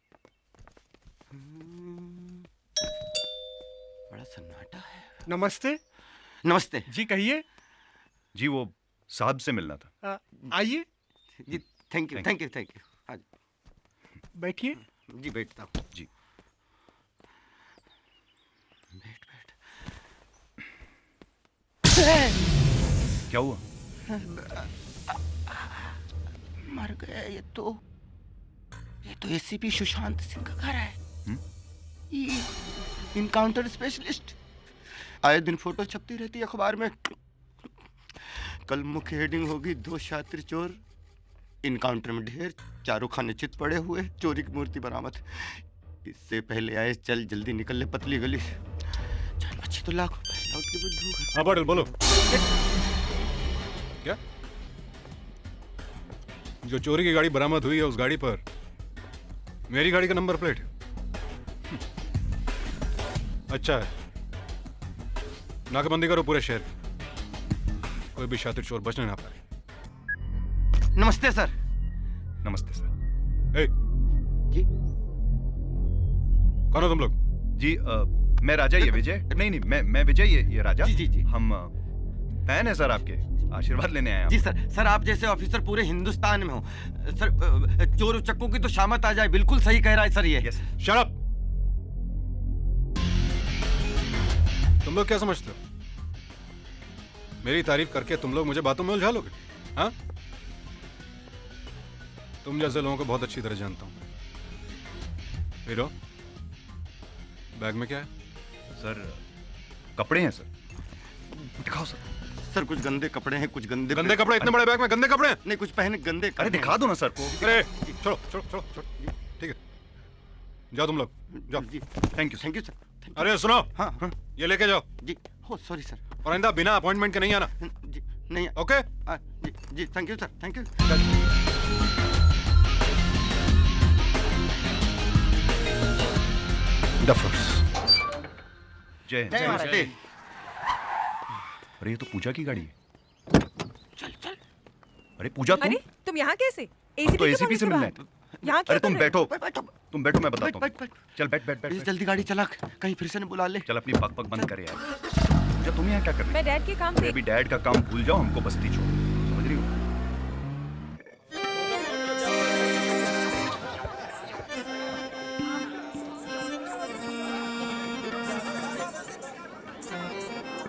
Speaker 7: बड़ा सन्नाटा है।
Speaker 10: नमस्ते।
Speaker 7: नमस्ते
Speaker 10: जी कहिए।
Speaker 3: जी वो साहब से मिलना था।
Speaker 10: आइए
Speaker 7: जी। Thank you thank you thank you. आज
Speaker 10: बैठिए।
Speaker 7: जी बैठता हूँ।
Speaker 3: जी
Speaker 7: बैठ बैठ।
Speaker 3: क्या हुआ?
Speaker 7: मर गया ये तो एसीपी सुशांत सिंह का घर है। ये इनकाउंटर स्पेशलिस्ट। आए दिन फोटो छपती रहती है अखबार में। कल मुख्य हेडिंग होगी 2 शातिर चोर, इनकाउंटर में ढेर, चारों खाने चित पड़े हुए, चोरी की मूर्ति बरामद। इससे पहले आए, चल जल्दी निकल ले पतली गली से। जान बच्ची तो लाख रुपए लौट के बुद्धू।
Speaker 14: हाँ पाटिल बोलो। क्या? जो चोरी की गाड़ी बरामद हुई है उस गाड़ी पर मेरी गाड़ी का नंबर प्लेट। अच्छा है, नाकाबंदी करो पूरे शहर, कोई भी शातिर चोर बचने ना पाए।
Speaker 7: नमस्ते सर।
Speaker 3: नमस्ते सर।
Speaker 14: ए,
Speaker 7: जी
Speaker 3: कौन हो तुम लोग? जी मैं राजा, ये विजय। नहीं, मैं विजय, ये राजा।
Speaker 7: जी जी जी।
Speaker 3: हम फैन है सर आपके, आशीर्वाद लेने आए हैं।
Speaker 7: जी सर आप जैसे ऑफिसर पूरे हिंदुस्तान में हो सर। चोर उचक्कों की तो शामत आ जाए, बिल्कुल सही कह रहा है सर ये।
Speaker 3: Shut up.
Speaker 15: तुम लोग क्या समझते हो? मेरी तारीफ करके तुम लोग मुझे बातों में उलझा लोगे? हाँ? तुम जैसे लोगों को बहुत अच्छी तरह जानता हूं। हीरो, बैग में क्या है?
Speaker 3: सर कपड़े हैं सर। दिखाओ सर।
Speaker 7: सर कुछ गंदे कपड़े हैं, कुछ गंदे
Speaker 15: कपड़े इतने बड़े बैग में गंदे कपड़े हैं?
Speaker 7: नहीं, कुछ पहने गंदे।
Speaker 3: अरे दिखा दो ना सर को।
Speaker 15: अरे छोड़ो, ठीक है, जाओ तुम लोग जाओ।
Speaker 7: Thank you sir.
Speaker 15: अरे सुनो,
Speaker 7: हाँ
Speaker 15: ये लेके जाओ।
Speaker 7: जी। हो सॉरी सर।
Speaker 15: और आइंदा बिना अपॉइंटमेंट के नहीं आना।
Speaker 7: जी नहीं।
Speaker 15: ओके
Speaker 7: जी thank you sir, thank you.
Speaker 3: जय
Speaker 7: नमस्ते।
Speaker 3: अरे ये तो पूजा की गाड़ी है। चल। अरे पूजा
Speaker 5: तुम यहाँ कैसे?
Speaker 3: तो एसीपी से मिलना है।
Speaker 5: यहाँ
Speaker 3: अरे तुम बैठो, मैं बताता हूँ। चल बैठ।
Speaker 7: जल्दी गाड़ी चला, कहीं फिर से न बुला ले।
Speaker 3: चल अपनी पक बंद कर यार। पूजा तुम यहाँ क्या कर रही हो?
Speaker 5: मैं डैड के काम से।
Speaker 3: अभी डैड का काम भूल जाओ, हमको बस्ती छोड़ो, समझ रही हो?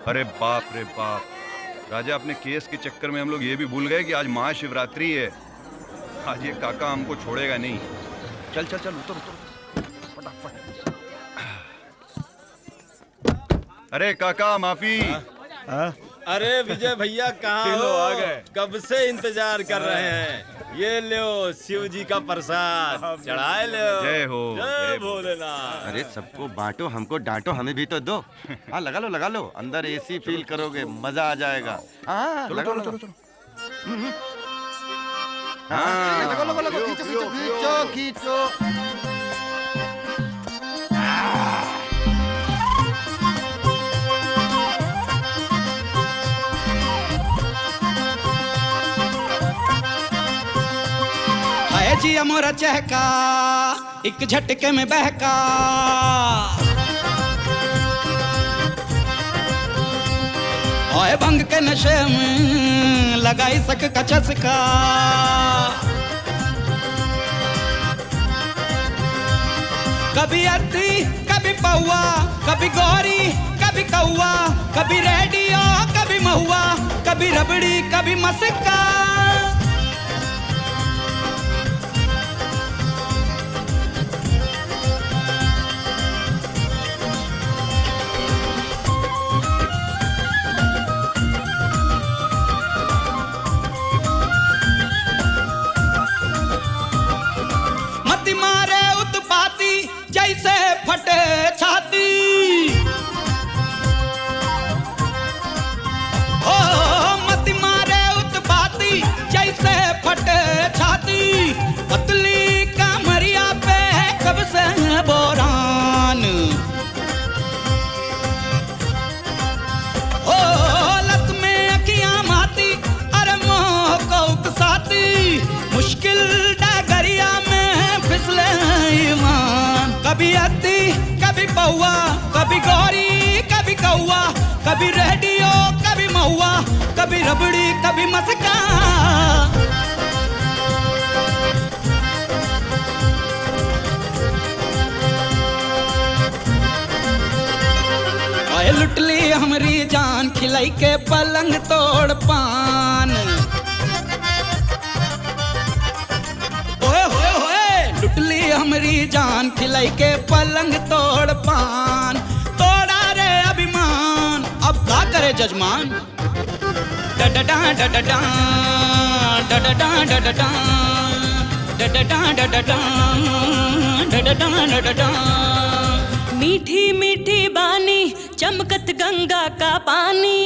Speaker 3: अरे बाप रे बाप, राजा अपने केस के चक्कर में हम लोग ये भी भूल गए कि आज महाशिवरात्रि है। आज ये काका हमको छोड़ेगा नहीं। चल उतर फटाफट। अरे काका माफी।
Speaker 14: अरे विजय भैया कहाँ हो? आ गए। कब से इंतजार कर रहे हैं। ये लो शिव जी का प्रसाद चढ़ाए लो।
Speaker 3: जय हो,
Speaker 14: जय भोलेनाथ।
Speaker 7: अरे सबको बांटो, हमको डांटो, हमें भी तो दो। हाँ लगा लो। अंदर एसी फील करोगे, मजा आ जाएगा। हाँ
Speaker 3: चलो।
Speaker 7: लगो, खींचो।
Speaker 6: जी मोरा चहका एक झटके में बहका। ओए भंग के नशे में लगाई सक का चस्का। कभी अद्दी कभी पौआ, कभी गौरी कभी कौआ, कभी रेडियो कभी महुआ, कभी रबड़ी कभी मस्का। जैसे फटे छाती, ओ मत मारे उत्पाती जैसे फटे छाती। पतली कमरिया पे कब से बोरान, ओ लत में अखियां माती, अरे मोह को उकसाती। मुश्किल डगरिया में फिसले ईमान। कभी अद्दी कभी पौआ, कभी गौरी कभी कौआ, कभी रेडियो कभी महुआ, कभी रबड़ी कभी मस्का। ओए लुट ली हमारी जान, खिलाई के पलंग तोड़ पान। लुट ली हमारी जान, खिलाई के पलंग तोड़ पान। तोड़ा रे अभिमान, अब क्या करे जजमान। डडडा डडडा डडडा डडडा डडडा डडडा डडडा डडडा।
Speaker 12: मीठी मीठी बानी चमकत गंगा का पानी।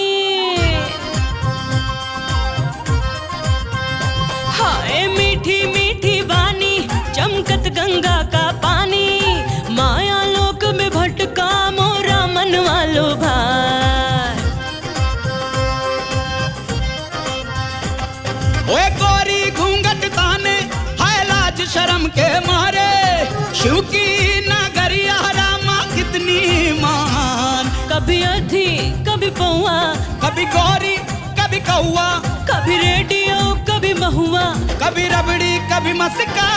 Speaker 12: हाय मीठी मीठी बानी चमकत गंगा का पानी। माया लोक में भटका मोरा मन वालो भाई।
Speaker 6: ओए गोरी घूंघट ताने, हाय लाज शर्म के मारे। शिव की नगरिया अथी कभी पौआ, कभी गौरी कभी कौआ, कभी रेडियो कभी महुआ, कभी रबड़ी कभी मस्का।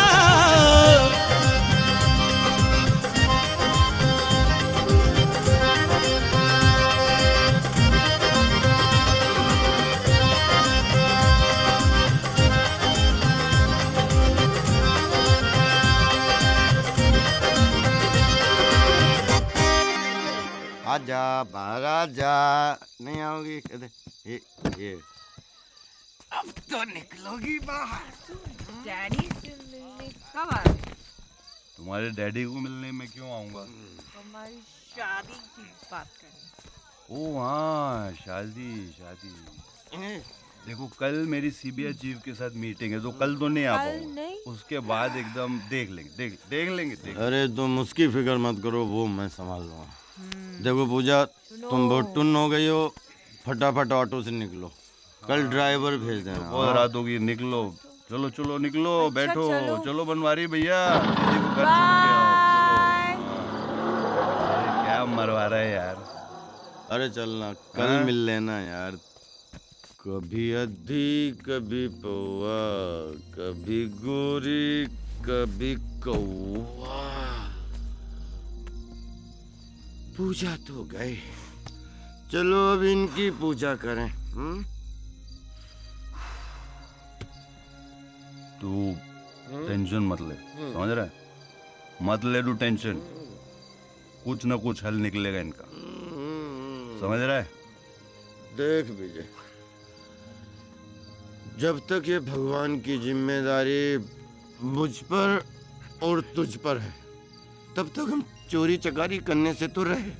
Speaker 7: आजा बाहर आजा, नहीं आओगी? ये अब तो निकलोगी बाहर।
Speaker 5: डैडी से मिलने कब आ रहे?
Speaker 3: तुम्हारे डैडी को मिलने में क्यों आऊंगा?
Speaker 5: हमारी शादी की बात करें।
Speaker 3: ओ हाँ, शादी शादी। देखो कल मेरी सीबीआई चीफ के साथ मीटिंग है, तो कल तो नहीं आ पाऊंगा। उसके बाद एकदम देख लेंगे।
Speaker 7: अरे तुम उसकी फिक्र मत करो, वो मैं संभाल लूंगा। देखो पूजा, तुम बहुत टुन हो गई हो, फटाफट ऑटो से निकलो। कल ड्राइवर भेज देना।
Speaker 3: बहुत रात होगी, निकलो। चलो चलो निकलो, बैठो। चलो बनवारी भैया, दीदी को घर छोड़ के आओ। अरे क्या मरवा रहा है यार।
Speaker 7: अरे चलना, कल मिल लेना यार। कभी अधी कभी पौआ, कभी गोरी कभी कौआ। पूजा तो गए, चलो अब इनकी पूजा करें।
Speaker 3: तू टेंशन मत ले, समझ रहा है? मत ले तू टेंशन, कुछ न कुछ हल निकलेगा इनका, समझ रहा है?
Speaker 7: देख विजय, जब तक ये भगवान की जिम्मेदारी मुझ पर और तुझ पर है, तब तक हम चोरी चकारी करने से तो रहे।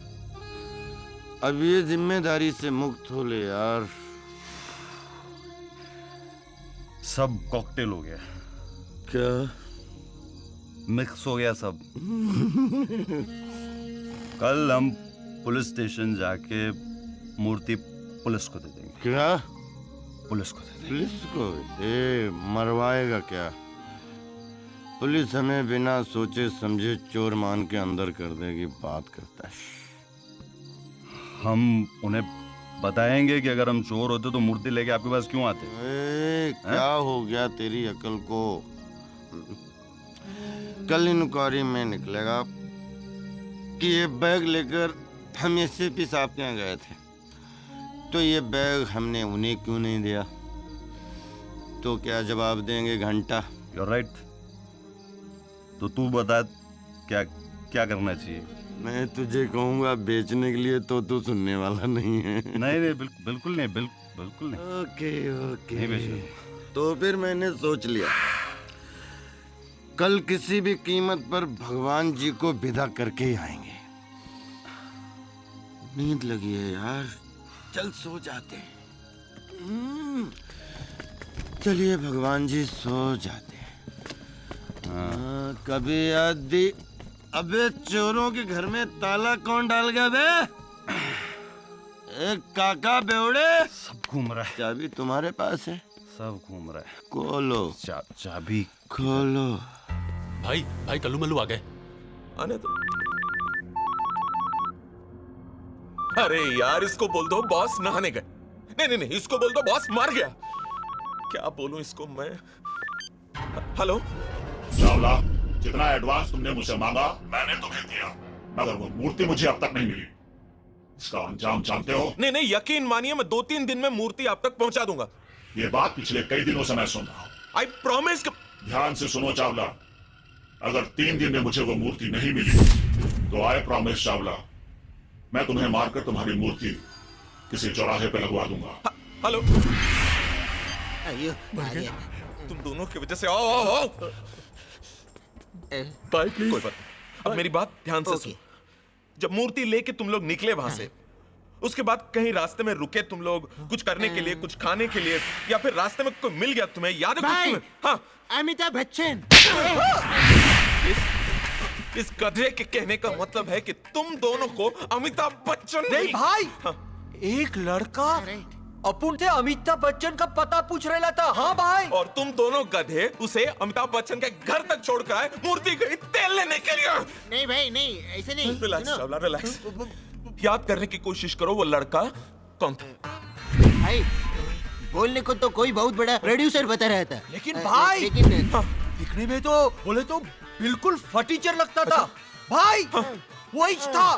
Speaker 7: अब ये जिम्मेदारी से मुक्त हो ले यार।
Speaker 3: सब कॉकटेल हो गया।
Speaker 7: क्या?
Speaker 3: मिक्स हो गया सब। कल हम पुलिस स्टेशन जाके मूर्ति पुलिस को दे देंगे।
Speaker 7: क्या?
Speaker 3: पुलिस को दे देंगे।
Speaker 7: पुलिस को? मरवाएगा क्या? पुलिस हमें बिना सोचे समझे चोर मान के अंदर कर देगी, बात करता है।
Speaker 3: हम उन्हें बताएंगे कि अगर हम चोर होते तो मूर्ति लेके आपके पास क्यों आते?
Speaker 7: क्या हो गया तेरी अकल को? कल इंक्वायरी में निकलेगा कि ये बैग लेकर हम एसपी साहब के यहाँ गए थे, तो ये बैग हमने उन्हें क्यों नहीं दिया? तो क्या जवाब देंगे? घंटा।
Speaker 3: You're right। तो तू बता क्या क्या करना चाहिए?
Speaker 7: मैं तुझे कहूँगा बेचने के लिए, तो तू सुनने वाला नहीं है।
Speaker 3: नहीं बिल्कुल नहीं, बिल्कुल नहीं।
Speaker 7: ओके
Speaker 3: नहीं बेचूंगा।
Speaker 7: तो फिर मैंने सोच लिया, कल किसी भी कीमत पर भगवान जी को विदा करके ही आएंगे। नींद लगी है यार, चल सो जाते हैं। चलिए भगवान जी सो जाते हैं। कभी आदि। अबे चोरों के घर में ताला कौन डाल गया बे? एक काका बेवड़े।
Speaker 3: सब घूम रहा है।
Speaker 7: चाबी तुम्हारे पास है?
Speaker 3: सब घूम रहा है।
Speaker 7: खोलो।
Speaker 3: चाबी
Speaker 7: खोलो।
Speaker 8: भाई कल्लू मल्लू आ गए। आने तो। अरे यार, इसको बोल दो बॉस नहाने गए। नहीं, इसको बोल दो बॉस मर गया। क्या बोलूं इसको मैं? हेलो
Speaker 16: चावला, जितना एडवांस तुमने मुझसे मांगा मैंने तुम्हें दिया, मगर वो मूर्ति मुझे अब तक नहीं मिली। इसका अंजाम जानते हो?
Speaker 8: नहीं, यकीन मानिए मैं 2-3 दिन में मूर्ति आप तक पहुंचा दूंगा।
Speaker 16: ये बात पिछले कई दिनों से मैं सुन रहा हूँ।
Speaker 8: I promise.
Speaker 16: ध्यान से सुनो चावला, अगर 3 दिन में मुझे वो मूर्ति नहीं मिली तो आई प्रॉमिस चावला, मैं तुम्हें मारकर तुम्हारी मूर्ति किसी चौराहे पे लगवा दूंगा।
Speaker 8: हेलो, तुम दोनों की वजह से आओ। भाई प्लीज। कोई बात। अब मेरी बात ध्यान से सुनो। जब मूर्ति लेके तुम लोग निकले वहां से, उसके बाद कहीं रास्ते में रुके तुम लोग कुछ करने के लिए, कुछ खाने के लिए, या फिर रास्ते में कोई मिल गया तुम्हें, याद है कुछ तुम्हें? हाँ,
Speaker 13: अमिताभ बच्चन।
Speaker 8: इस गधे के कहने का मतलब है कि तुम दोनों को अमिताभ बच्चन
Speaker 10: नहीं भाई। एक लड़का अपुन से अमिताभ बच्चन का पता पूछ रहा था। हाँ भाई।
Speaker 8: और तुम दोनों गधे उसे अमिताभ बच्चन के घर तक छोड़कर आए मूर्ति गई तेल लेने के लिए।
Speaker 13: नहीं भाई नहीं, ऐसे नहीं।
Speaker 8: Relax Chawla, relax. याद करने की कोशिश करो वो लड़का कौन था।
Speaker 13: भाई बोलने को तो कोई बहुत बड़ा प्रोड्यूसर बता रहा था,
Speaker 10: लेकिन भाई
Speaker 13: लेकिन
Speaker 10: दिखने में तो बोले तो बिल्कुल फटीचर लगता था। भाई वही था।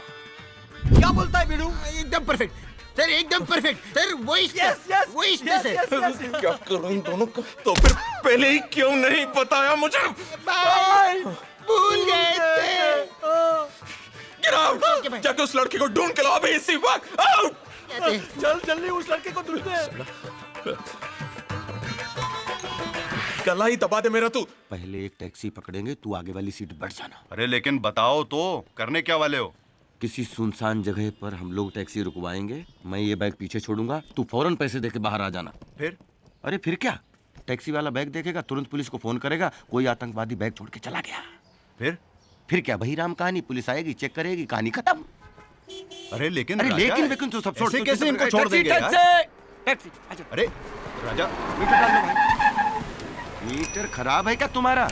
Speaker 10: क्या बोलता है बीड़ू?
Speaker 13: एकदम परफेक्ट सर, एकदम परफेक्ट सर, वही वही सर।
Speaker 8: क्या करूं इन दोनों का? तो फिर पहले ही क्यों नहीं बताया मुझे?
Speaker 13: भाई भूल गए थे।
Speaker 8: Get out! जाके उस लड़के को ढूंढ के लाओ अभी इसी वक्त। आउट!
Speaker 10: चल जल्दी उस लड़के को ढूंढते।
Speaker 8: गला ही दबा दे मेरा तू।
Speaker 7: पहले एक टैक्सी पकड़ेंगे, तू आगे वाली सीट बैठ जाना।
Speaker 3: अरे लेकिन बताओ तो, करने क्या वाले हो?
Speaker 7: किसी सुनसान जगह पर हम लोग टैक्सी रुकवाएंगे, मैं ये बैग पीछे छोड़ूंगा, तू फौरन पैसे देके बाहर आ जाना।
Speaker 3: फिर?
Speaker 7: अरे फिर क्या, टैक्सी वाला बैग देखेगा, तुरंत पुलिस को फोन करेगा, कोई आतंकवादी बैग छोड़ के चला गया। फिर क्या, वही राम कहानी, पुलिस आएगी, चेक करेगी, कहानी खत्म।
Speaker 3: अरे लेकिन
Speaker 7: लेकिन तो सब छोड़,
Speaker 3: कैसे इनको छोड़ देंगे यार?
Speaker 7: टैक्सी आजा।
Speaker 3: अरे राजा,
Speaker 7: मीटर डाल लो भाई। मीटर खराब है क्या तुम्हारा?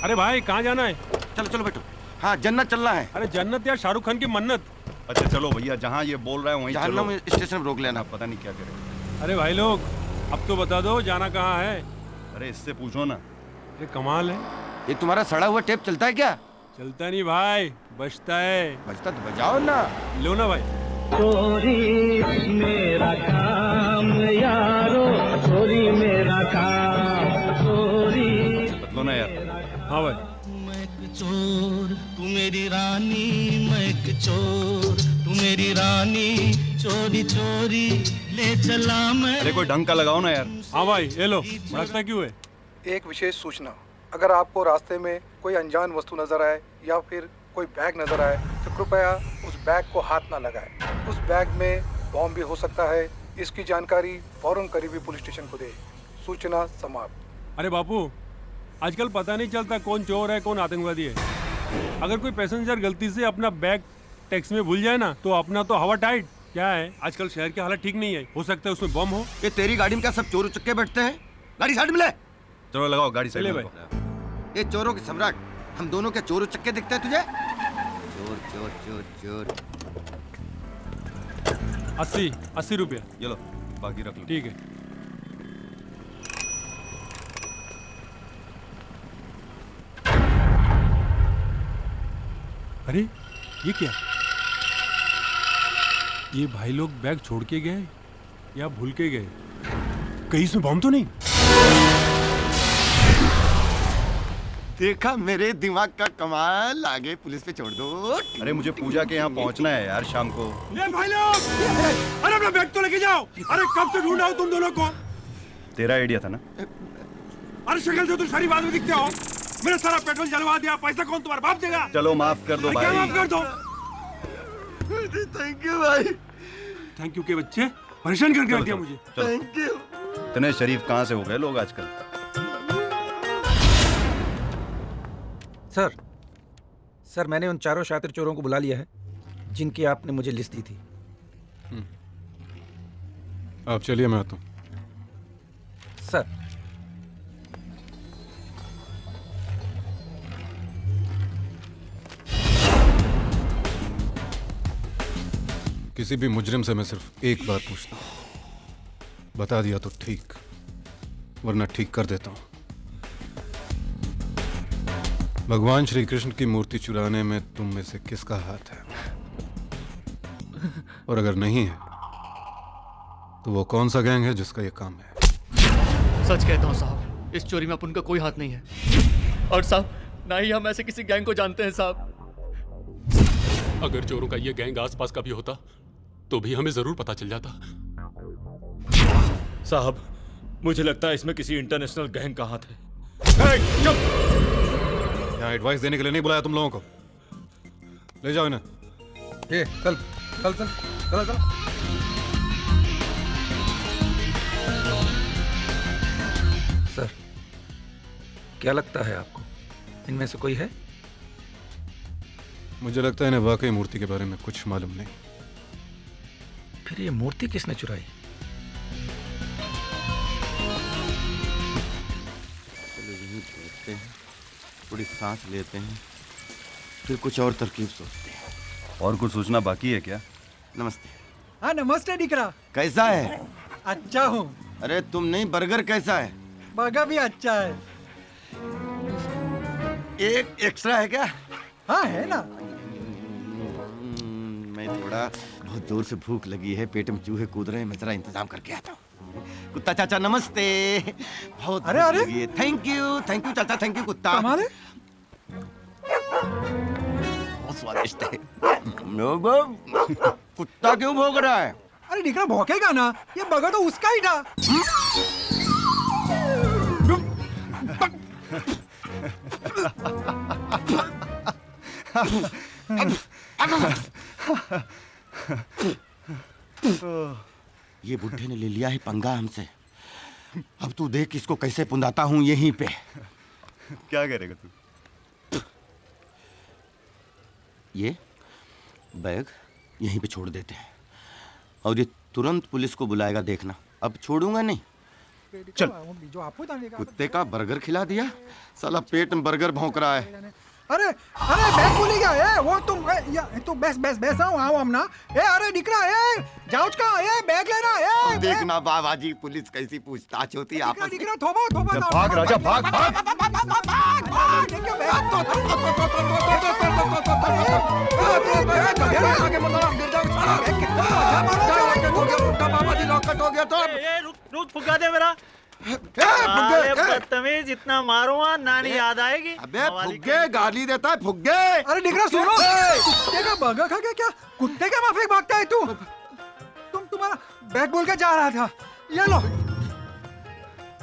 Speaker 17: अरे भाई कहाँ जाना है?
Speaker 7: चलो चलो बैठो। हाँ जन्नत चलना है।
Speaker 17: अरे जन्नत या शाहरुख खान की मन्नत?
Speaker 3: अच्छा चलो भैया, जहाँ ये बोल रहा है वहीं चलो।
Speaker 7: में स्टेशन रोक लेना,
Speaker 3: पता नहीं क्या करें।
Speaker 17: अरे भाई लोग अब तो बता दो जाना कहाँ है?
Speaker 3: अरे इससे पूछो ना।
Speaker 17: ये कमाल है।
Speaker 7: ये तुम्हारा सड़ा हुआ टेप चलता है क्या?
Speaker 17: चलता नहीं भाई, बजता है।
Speaker 7: बजता तो बजाओ ना।
Speaker 17: लो ना भाई।
Speaker 6: चोरी मेरा काम यारो, चोरी मेरा काम, चोरी।
Speaker 3: बदलो ना यार।
Speaker 17: हाँ भाई।
Speaker 6: मैं एक चोर, तू मेरी रानी, मैं एक चोर, तू मेरी रानी, चोरी चोरी ले चला मैं।
Speaker 3: अरे कोई ढंग का लगाओ ना यार।
Speaker 17: हाँ भाई ये लो, भड़कता क्यों है?
Speaker 18: एक विशेष सूचना, अगर आपको रास्ते में कोई अनजान वस्तु नजर आए या फिर कोई बैग नजर आए तो कृपया उस बैग को हाथ ना लगाएं। उस बैग में बॉम्ब भी हो सकता है। इसकी जानकारी फौरन करीबी पुलिस स्टेशन को दें। सूचना समाप्त।
Speaker 17: अरे बापू, आजकल पता नहीं चलता कौन चोर है कौन आतंकवादी है। अगर कोई पैसेंजर गलती से अपना बैग टैक्सी में भूल जाए ना तो अपना तो हवा टाइट। क्या है, आजकल शहर की हालत ठीक नहीं है, हो सकता है उसमें बम हो।
Speaker 7: ये तेरी गाड़ी में क्या सब चोर उचक्के बैठते हैं? गाड़ी साइड में ले।
Speaker 3: चलो लगाओ गाड़ी साइड में।
Speaker 7: ये चोरों के सम्राट, हम दोनों क्या चोर उचक्के दिखते हैं तुझे? चोर चोर चोर चोर।
Speaker 17: 80 रुपया।
Speaker 3: ये लो, बाकी रख लो।
Speaker 17: ठीक है। अरे ये क्या? ये भाई लोग बैग छोड़ के गए या भूल के गए? कहीं इसमें बम तो नहीं?
Speaker 7: देखा मेरे दिमाग का कमाल, आगे पुलिस पे छोड़ दो।
Speaker 3: अरे मुझे पूजा के यहाँ पहुँचना है यार शाम को।
Speaker 17: ये भाई लोग, अरे अपना बैग तो लेके जाओ। अरे कब से ढूंढ रहा हूँ तुम दोनों को।
Speaker 3: तेरा आइडिया था ना?
Speaker 17: अरे शक्ल से तो शरीफ आदमी दिखते हो। मेरा सारा पेट्रोल जलवा दिया, पैसा कौन तुम्हारा बाप देगा?
Speaker 3: चलो माफ कर दो भाई।
Speaker 17: क्या माफ कर दो?
Speaker 7: थैंक यू भाई।
Speaker 17: थैंक यू के बच्चे, परेशान करके रख दिया मुझे।
Speaker 7: Thank you.
Speaker 3: इतने शरीफ कहाँ से हो गए लोग आजकल?
Speaker 19: सर मैंने उन चारों शातिर चोरों को बुला लिया है जिनकी आपने मुझे लिस्ट दी थी।
Speaker 15: आप चलिए, मैं आता हूँ।
Speaker 19: सर
Speaker 15: किसी भी मुजरिम से मैं सिर्फ एक बार पूछता हूँ, बता दिया तो ठीक, वरना ठीक कर देता हूँ। भगवान श्री कृष्ण की मूर्ति चुराने में तुम में से किसका हाथ है? और अगर नहीं है तो वो कौन सा गैंग है जिसका ये काम है?
Speaker 20: सच कहता हूँ साहब, इस चोरी में अपन का कोई हाथ नहीं है। और साहब, ना ही हम ऐसे किसी गैंग को जानते हैं साहब।
Speaker 21: अगर चोरों का ये गैंग आसपास का भी होता तो भी हमें जरूर पता चल जाता।
Speaker 14: साहब, मुझे लगता है इसमें किसी इंटरनेशनल गैंग का हाथ है।
Speaker 15: यहाँ एडवाइस देने के लिए नहीं बुलाया तुम लोगों को। ले जाओ इन्हें।
Speaker 19: ये चल चल चल चल चल। सर क्या लगता है आपको, इनमें से कोई है?
Speaker 15: मुझे लगता है इन्हें वाकई मूर्ति के बारे में कुछ मालूम नहीं।
Speaker 19: फिर ये मूर्ति किसने चुराई?
Speaker 7: चलो यहीं बैठते हैं, थोड़ी सांस लेते हैं, फिर कुछ और तरकीब सोचते हैं।
Speaker 3: और कुछ सोचना बाकी है क्या?
Speaker 7: नमस्ते।
Speaker 1: हाँ नमस्ते डिकरा।
Speaker 7: कैसा है?
Speaker 1: अच्छा हूँ।
Speaker 7: अरे तुम नहीं, बर्गर कैसा है?
Speaker 1: बर्गर भी अच्छा है।
Speaker 7: एक एक्स्ट्रा है क्या?
Speaker 1: हाँ है ना।
Speaker 7: मैं थोड़ा बहुत जोर से भूख लगी है, पेट में चूहे कूद रहे हैं, मैं जरा इंतजाम करके आता हूँ। कुत्ता चाचा नमस्ते। बहुत
Speaker 1: अरे अरे
Speaker 7: थैंक यू चाचा, थैंक यू कुत्ता।
Speaker 1: कमाल है।
Speaker 7: बहुत स्वादिष्ट है। कुत्ता क्यों भौंक रहा है?
Speaker 1: अरे डिकरा भौंकेगा ना, ये बर्गर तो उसका ही था।
Speaker 7: ये बुढ़े ने ले लिया है पंगा हमसे। अब तू देख इसको कैसे पुंदाता हूँ यहीं पे।
Speaker 3: क्या करेगा तू?
Speaker 7: ये बैग यहीं पे छोड़ देते हैं और ये तुरंत पुलिस को बुलाएगा, देखना। अब छोड़ूंगा नहीं।
Speaker 3: चल।
Speaker 7: कुत्ते का बर्गर खिला दिया, साला पेट में बर्गर भौंक रहा है।
Speaker 1: अरे अरे बैग भूल गया है वो। तुम तो बेस आओ हम ना। अरे दिकरा जाओ का बैग लेना है।
Speaker 7: देखना बाबा जी पुलिस कैसी पूछताछ होती है आपस में।
Speaker 1: दिकरा थोबा
Speaker 3: भाग राजा भाग भाग।
Speaker 7: बाबा जी लॉकअप हो गया तो
Speaker 10: रुक फुगा दे मेरा। बदतमीज, इतना मारूंगा नानी याद आएगी।
Speaker 7: अबे फुग्गे गाली देता है फुग्गे।
Speaker 1: अरे डिकरा सुनो, कुत्ते का बर्गर खा के क्या कुत्ते के माफिक भागता है तू? तुम्हारा बैग बोल के जा रहा था, ये लो।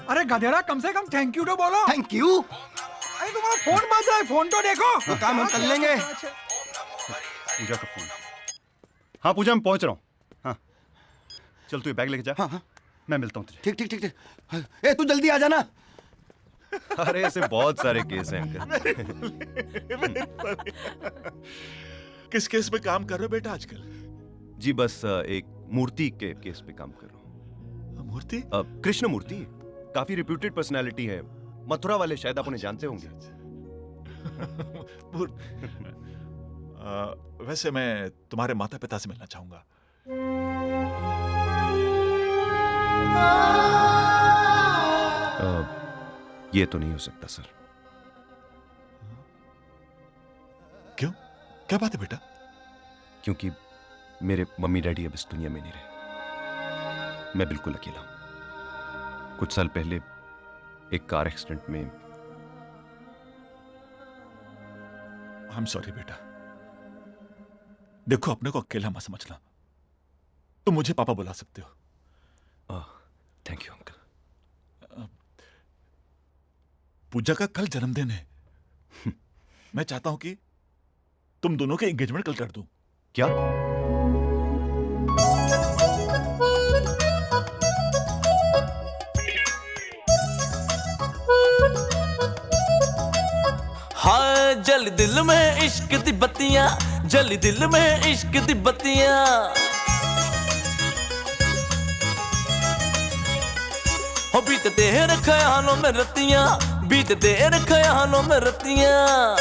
Speaker 1: अरे गधेड़ा, कम से कम थैंक यू तो बोलो।
Speaker 7: Thank you.
Speaker 1: अरे तुम्हारा फोन बज रहा है, फोन तो देखो।
Speaker 7: वो काम हम कर लेंगे।
Speaker 3: पूजा का फोन। हाँ पूजा, मैं पहुंच रहा हूँ। हाँ चल तू ये बैग लेके जा।
Speaker 7: हाँ हाँ
Speaker 3: मैं मिलता हूँ तुझे।
Speaker 7: ठीक। ए तू जल्दी आ जाना।
Speaker 3: अरे ऐसे बहुत सारे केस हैं अंकल।
Speaker 22: किस केस पे काम कर रहे हो बेटा आजकल?
Speaker 3: जी बस एक मूर्ति के केस पे काम कर रहा हूँ।
Speaker 22: मूर्ति?
Speaker 3: कृष्ण मूर्ति, काफी रिप्यूटेड पर्सनालिटी है, मथुरा वाले, शायद आप उन्हें जानते होंगे।
Speaker 22: वैसे मैं तुम्हारे माता पिता से मिलना चाहूंगा।
Speaker 3: ये तो नहीं हो सकता सर।
Speaker 22: क्यों? क्या बात है बेटा?
Speaker 3: क्योंकि मेरे मम्मी डैडी अब इस दुनिया में नहीं रहे। मैं बिल्कुल अकेला हूं। कुछ साल पहले एक कार एक्सीडेंट में।
Speaker 22: आई एम सॉरी बेटा। देखो अपने को अकेला मत समझना, तुम मुझे पापा बुला सकते हो।
Speaker 3: Thank you uncle.
Speaker 22: पूजा का कल जन्मदिन है। मैं चाहता हूं कि तुम दोनों के एंगेजमेंट कल कर दूं।
Speaker 3: क्या?
Speaker 23: हाय जल दिल में इश्क दी बत्तियां, जल दिल में इश्क दी बत्तियां। हो बीतते हैं ख्यालों में रतियां, बीतते हैं ख्यालों में रतियां।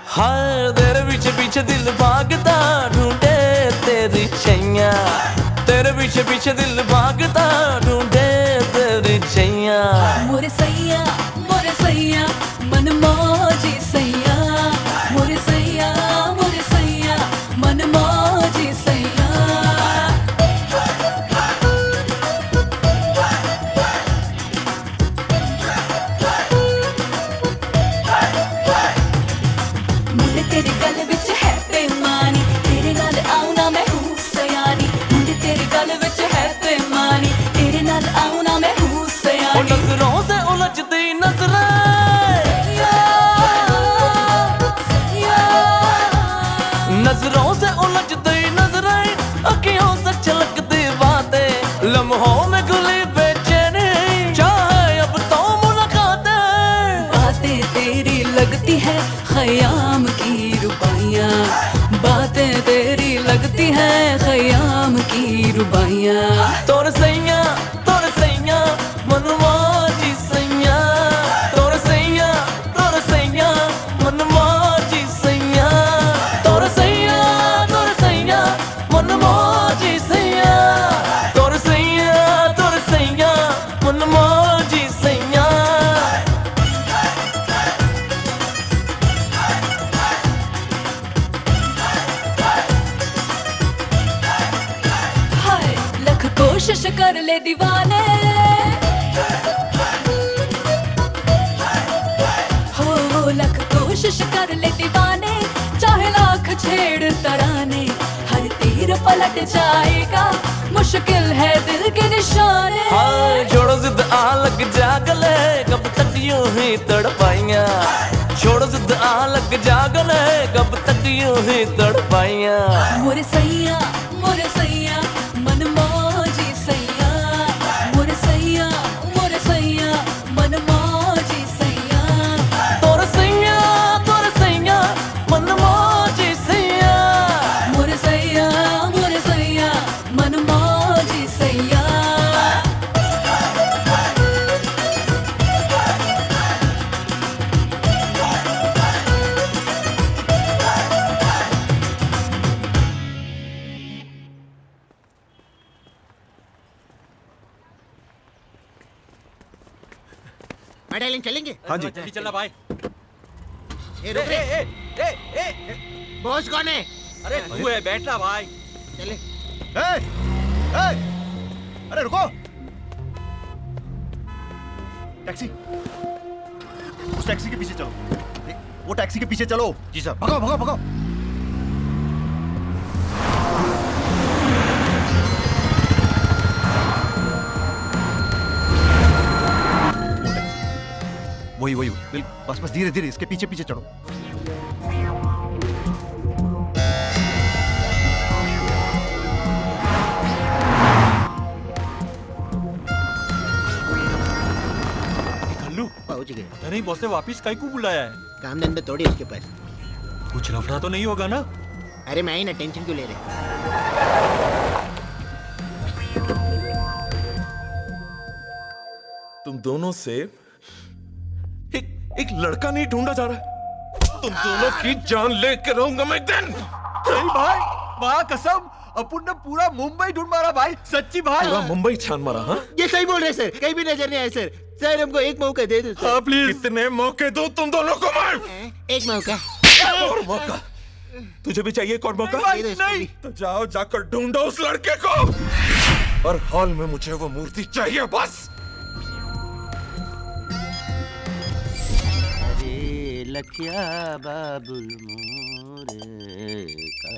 Speaker 23: हाय तेरे पीछे पीछे दिल भागता ढूंढे तेरी छैया, तेरे पीछे पीछे दिल भागता ढूंढे तेरी छैया।
Speaker 12: मोरे सैया मन मौजी सैया, मोरे सैया मन मौजी सैया। मुंडे तेरे गल विच है बेईमानी, तेरे नाल आऊं ना मैं हूं सयानी। मुंडे तेरे गल विच है बेईमानी, तेरे नाल आऊं ना मैं हूं सयानी।
Speaker 23: ओ नजरों से उलझती नजरें, नजरों से उलझती नजरें, अखियों से छलकती बातें, लम्हों में खुली बेचैनी, चाहे अब तो मुलाकातें।
Speaker 12: बातें तेरी लगती है खयाम की रुबाइयाँ, बातें तेरी लगती है खयाम की रुबाइयाँ।
Speaker 23: तोर सैया मनमाजी सैया, तोर सैया मनमाजी सैया, तोर सैया मनमाजी सैया, तोर सैया मनमाजी सैया।
Speaker 12: हाय लख कोशिश कर ले दीवाने, हो लख कोशिश कर ले दीवाने, चाहे लाख छेड़ तराने, हर तीर पलट जाएगा, मुश्किल है दिल के निशाने।
Speaker 23: हाँ छोड़ो जिद आ लग जागले, कब तक यूं ही तड़पाइयाँ, छोड़ो जिद आ लग जागले, कब तक यूं ही तड़पाइयाँ।
Speaker 12: मोरे सैया मन मौजी सैया, मोरे सैया मन मौजी सैया,
Speaker 23: तोर सैया मन मौजी सैया,
Speaker 12: मोरे सैया मन मौजी सैया।
Speaker 13: डार्लिंग चलेंगे?
Speaker 10: हाँ जी जल्दी चलना भाई।
Speaker 13: ए रुक रे। बॉस कौन है?
Speaker 10: अरे तू है, बैठना भाई।
Speaker 13: चले।
Speaker 2: अरे रुको, टैक्सी, उस टैक्सी के पीछे चलो, वो टैक्सी के पीछे चलो। जी सर। भगाओ भगाओ भगाओ। वही बस धीरे धीरे इसके पीछे पीछे चढ़ो।
Speaker 13: पहुंच गए।
Speaker 10: पता नहीं बॉस ने वापिस काहे को बुलाया है?
Speaker 13: काम धंधे थोड़ी उसके पास।
Speaker 10: कुछ लफड़ा तो नहीं होगा ना?
Speaker 13: अरे मैं ही ना, टेंशन क्यों ले रहे?
Speaker 8: तुम दोनों से एक लड़का नहीं ढूंढा जा रहा है। तुम दोनों की जान लेके रहूंगा मैं एक दिन।
Speaker 10: नहीं भाई, माँ कसम, अपन ने पूरा मुंबई ढूंढ मारा भाई, सच्ची भाई।
Speaker 8: पूरा मुंबई छान मारा? हाँ
Speaker 13: ये सही बोल रहे सर, कहीं भी नजर नहीं आए सर। सर हमको एक मौका दे दो।
Speaker 8: हाँ प्लीज। कितने मौके दो तुम दोनों को मैं?
Speaker 13: एक मौका।
Speaker 8: और मौका? तुझे भी चाहिए एक और मौका?
Speaker 10: नहीं।
Speaker 8: तो जाओ जाकर ढूंढो उस लड़के को, और हॉल में मुझे वो मूर्ति चाहिए बस।
Speaker 7: अरे लखिया बाबुल मोरे का,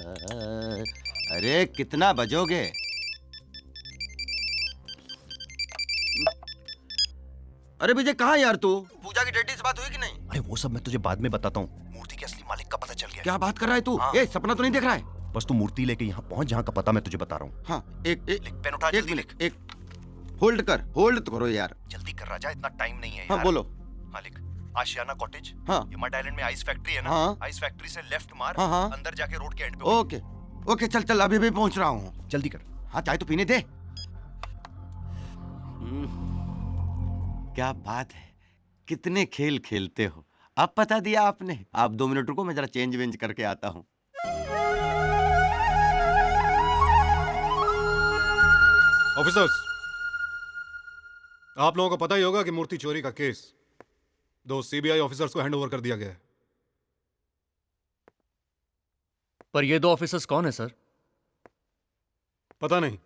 Speaker 7: अरे कितना बजोगे? अरे विजय कहाँ यार तू? पूजा की डैडी से बात हुई कि नहीं?
Speaker 2: अरे वो सब मैं तुझे बाद में बताता हूँ। मूर्ति के असली मालिक का पता चल गया।
Speaker 7: क्या बात कर रहा है तू? ए सपना तो नहीं देख रहा है?
Speaker 2: बस तू मूर्ति लेके यहाँ पहुंच जहाँ का पता मैं तुझे बता रहा हूँ।
Speaker 7: हाँ एक
Speaker 2: पेन उठा,
Speaker 7: एक मिनट, एक होल्ड कर, होल्ड तो करो यार।
Speaker 2: जल्दी कर राजा, इतना टाइम नहीं है
Speaker 7: हाँ
Speaker 2: यार।
Speaker 7: बोलो।
Speaker 2: मालिक, आशियाना कॉटेज,
Speaker 7: हाँ
Speaker 2: यमट आइलैंड में आइस फैक्ट्री है ना?
Speaker 7: हाँ।
Speaker 2: आइस फैक्ट्री से लेफ्ट मार,
Speaker 7: हाँ हाँ
Speaker 2: अंदर जाके रोड के एंड पे।
Speaker 7: ओके ओके, चल चल अभी भी पहुंच रहा हूँ।
Speaker 2: जल्दी कर।
Speaker 7: हाँ चाय तो पीने दे। क्या बात है, कितने खेल खेलते हो। अब पता दिया आपने। आप 2 मिनट रुको, मैं जरा चेंज वेंज करके आता हूँ।
Speaker 15: ऑफिसर्स, आप लोगों को पता ही होगा कि मूर्ति चोरी का केस 2 सीबीआई ऑफिसर्स को हैंडओवर कर दिया गया है।
Speaker 20: पर ये 2 ऑफिसर्स कौन है सर?
Speaker 15: पता नहीं,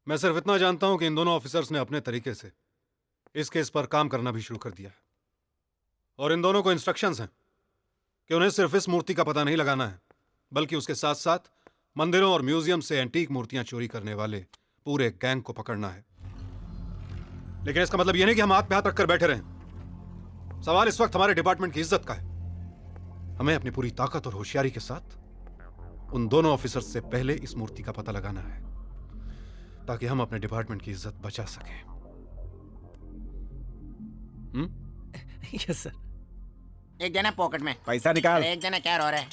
Speaker 15: मैं सिर्फ इतना जानता हूं कि इन दोनों ऑफिसर्स ने अपने तरीके से इस केस पर काम करना भी शुरू कर दिया है। और इन दोनों को इंस्ट्रक्शंस हैं कि उन्हें सिर्फ इस मूर्ति का पता नहीं लगाना है, बल्कि उसके साथ साथ मंदिरों और म्यूजियम से एंटीक मूर्तियां चोरी करने वाले पूरे गैंग को पकड़ना है। लेकिन इसका मतलब यह नहीं कि हम हाथ पे हाथ रखकर बैठे रहें। सवाल इस वक्त हमारे डिपार्टमेंट की इज्जत का है। हमें अपनी पूरी ताकत और होशियारी के साथ उन दोनों ऑफिसर्स से पहले इस मूर्ति का पता लगाना है, ताकि हम अपने डिपार्टमेंट की इज्जत बचा सकें।
Speaker 20: Yes sir.
Speaker 13: एक जना पॉकेट में
Speaker 2: पैसा निकाल।
Speaker 13: एक जना क्या रो रहा है?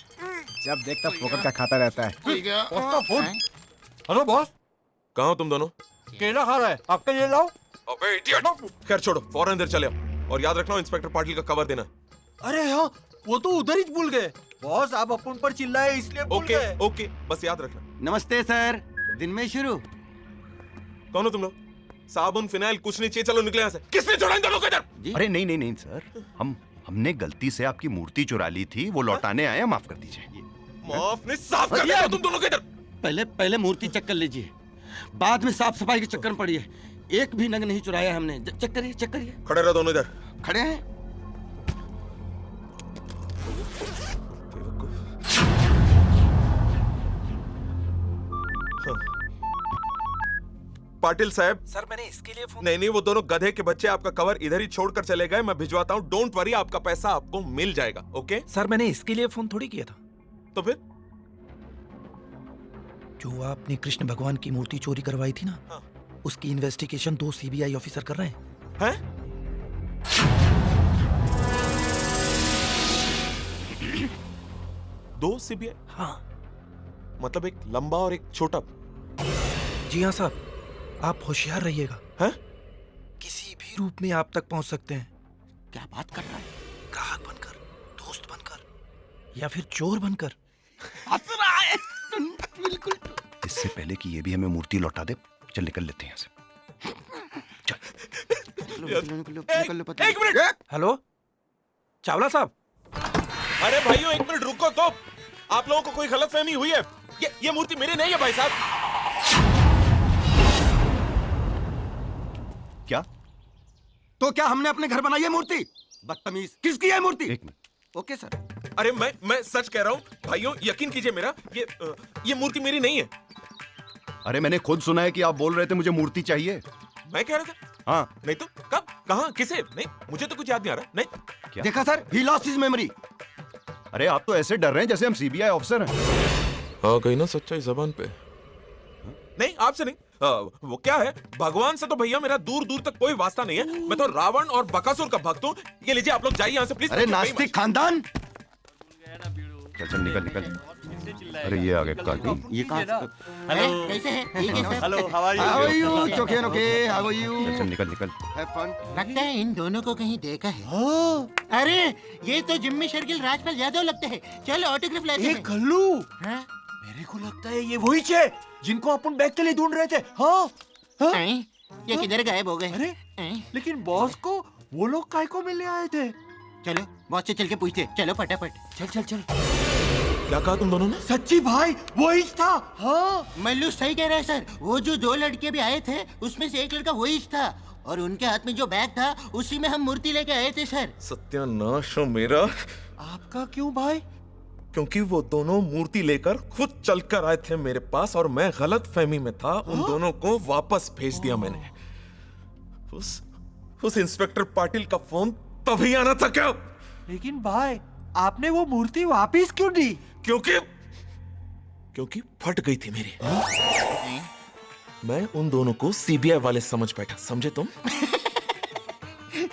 Speaker 2: जब देखता फोकट का खाता रहता है।
Speaker 8: हेलो बॉस, कहाँ हो तुम दोनों?
Speaker 1: केला खा रहा है, आपका ये लाओ।
Speaker 8: अबे इडियट! खैर छोड़ो, फौरन अंदर चले आओ और याद रखना इंस्पेक्टर पाटिल का कवर देना।
Speaker 2: अरे हाँ, वो तो उधर ही भूल गए। बॉस आप अपन पर चिल्लाए इसलिए भूल गए।
Speaker 8: ओके, बस याद रखना।
Speaker 7: नमस्ते सर, दिन में शुरू।
Speaker 8: कौन हो तुम लोग? साबुन फिनाइल कुछ नहीं चाहिए, चलो निकले यहाँ से। किसने छोड़ा इन दोनों को इधर?
Speaker 3: अरे नहीं नहीं नहीं सर, हमने गलती से आपकी मूर्ति चुरा ली थी, वो लौटाने आए, माफ कर दीजिए।
Speaker 8: माफ नहीं, साफ कर दिया तुम दोनों को इधर।
Speaker 7: पहले मूर्ति चेक कर लीजिए, बाद में साफ सफाई के चक्कर में पड़िए। एक भी नग नहीं चुराया हमने। चेक करिए, चेक करिए।
Speaker 8: खड़े रहो दोनों इधर।
Speaker 7: खड़े हैं।
Speaker 8: पाटिल साहब।
Speaker 2: सर मैंने इसके लिए फोन।
Speaker 8: नहीं, वो दोनों गधे के बच्चे आपका कवर इधर ही छोड़कर चले गए। मैं भिजवाता हूँ, डोंट वरी, आपका पैसा आपको मिल जाएगा। ओके
Speaker 2: सर मैंने इसके लिए फोन थोड़ी किया था।
Speaker 8: तो फिर
Speaker 2: जो आपने कृष्ण भगवान की मूर्ति चोरी करवाई थी ना,
Speaker 8: हाँ।
Speaker 2: उसकी इन्वेस्टिगेशन 2 सीबीआई ऑफिसर कर रहे हैं।
Speaker 8: हैं? दो सीबीआई?
Speaker 2: हाँ।
Speaker 8: मतलब एक लंबा और एक छोटा?
Speaker 2: जी हाँ साहब, आप होशियार रहिएगा।
Speaker 8: हैं?
Speaker 2: किसी भी रूप में आप तक पहुंच सकते हैं।
Speaker 7: क्या बात कर रहा है?
Speaker 2: ग्राहक बनकर, दोस्त बनकर, या फिर चोर बनकर।
Speaker 7: हंस रहा है। बिल्कुल।
Speaker 3: इससे पहले कि ये भी हमें मूर्ति लौटा दे, चल निकल लेते हैं यहाँ से।
Speaker 8: एक मिनट।
Speaker 2: हेलो चावला साहब।
Speaker 8: अरे भाइयों एक मिनट रुको तो। आप लोगों को कोई गलतफहमी हुई है? ये मूर्ति मेरी नहीं है भाई साहब।
Speaker 3: क्या?
Speaker 7: तो क्या हमने अपने घर बनाई है मूर्ति? बदतमीज, किसकी है मूर्ति?
Speaker 3: एक मिनट।
Speaker 7: Okay sir.
Speaker 8: अरे मैं सच कह रहा हूँ भाइयों, यकीन कीजिए मेरा, ये मूर्ति मेरी नहीं है।
Speaker 3: अरे मैंने खुद सुना है कि आप बोल रहे थे मुझे मूर्ति चाहिए।
Speaker 8: मैं कह रहा था?
Speaker 3: हाँ।
Speaker 8: नहीं तो कब, कहाँ, किसे? नहीं, मुझे तो कुछ याद नहीं आ रहा। नहीं।
Speaker 3: क्या?
Speaker 7: देखा sir, he lost his memory.
Speaker 3: अरे आप तो ऐसे डर रहे हैं जैसे हम सीबीआई ऑफिसर हैं।
Speaker 8: हाँ गई ना सच्चाई जबान पे। नहीं आपसे नहीं। वो क्या है, भगवान से तो भैया मेरा दूर दूर तक कोई वास्ता नहीं है। मैं तो रावण और बकासुर का भक्त हूँ। ये लीजिए आप लोग जाइए यहाँ से प्लीज।
Speaker 7: अरे नास्तिक खानदान।
Speaker 3: चल निकल। अरे ये आगे कार्टून।
Speaker 7: ये कहाँ?
Speaker 13: हेलो कैसे हैं? ठीक है sir.
Speaker 2: Hello
Speaker 7: how are you? चोखे नोके, हाउ आर यू?
Speaker 3: चल निकल।
Speaker 7: Have fun.
Speaker 13: लगता है इन दोनों को कहीं देखा है। अरे ये तो जिम्मी शेरगिल राजपाल यादव लगते हैं। चलो ऑटोग्राफ लेते हैं।
Speaker 2: कल्लू,
Speaker 13: हाँ?
Speaker 2: मेरे को लगता है ये वही है जिनको अपन बैग के लिए ढूंढ रहे थे। हाँ?
Speaker 13: ये किधर गायब हो गए?
Speaker 2: अरे लेकिन बॉस को वो लोग काय को मिलने आए थे?
Speaker 13: चलो बॉस से चल के पूछते। चलो फटाफट।
Speaker 2: चल।
Speaker 8: क्या कहा तुम दोनों ने?
Speaker 2: सच्ची भाई वही था। हाँ
Speaker 13: मल्लू सही कह रहा है सर। वो जो 2 लड़के भी आए थे उसमें से एक लड़का वही था, और उनके हाथ में जो बैग था उसी में हम मूर्ति लेके आए थे सर।
Speaker 8: सत्यानाश हो मेरा।
Speaker 2: आपका क्यों भाई?
Speaker 8: क्योंकि वो दोनों मूर्ति लेकर खुद चलकर आए थे मेरे पास और मैं गलत फहमी में था। उन दोनों को वापस भेज दिया मैंने। उस इंस्पेक्टर पाटिल का फोन तभी आना था क्या?
Speaker 2: लेकिन भाई आपने वो मूर्ति वापस क्यों दी?
Speaker 8: क्योंकि फट गई थी मेरी। मैं उन दोनों को सीबीआई वाले समझ बैठा, समझे तुम?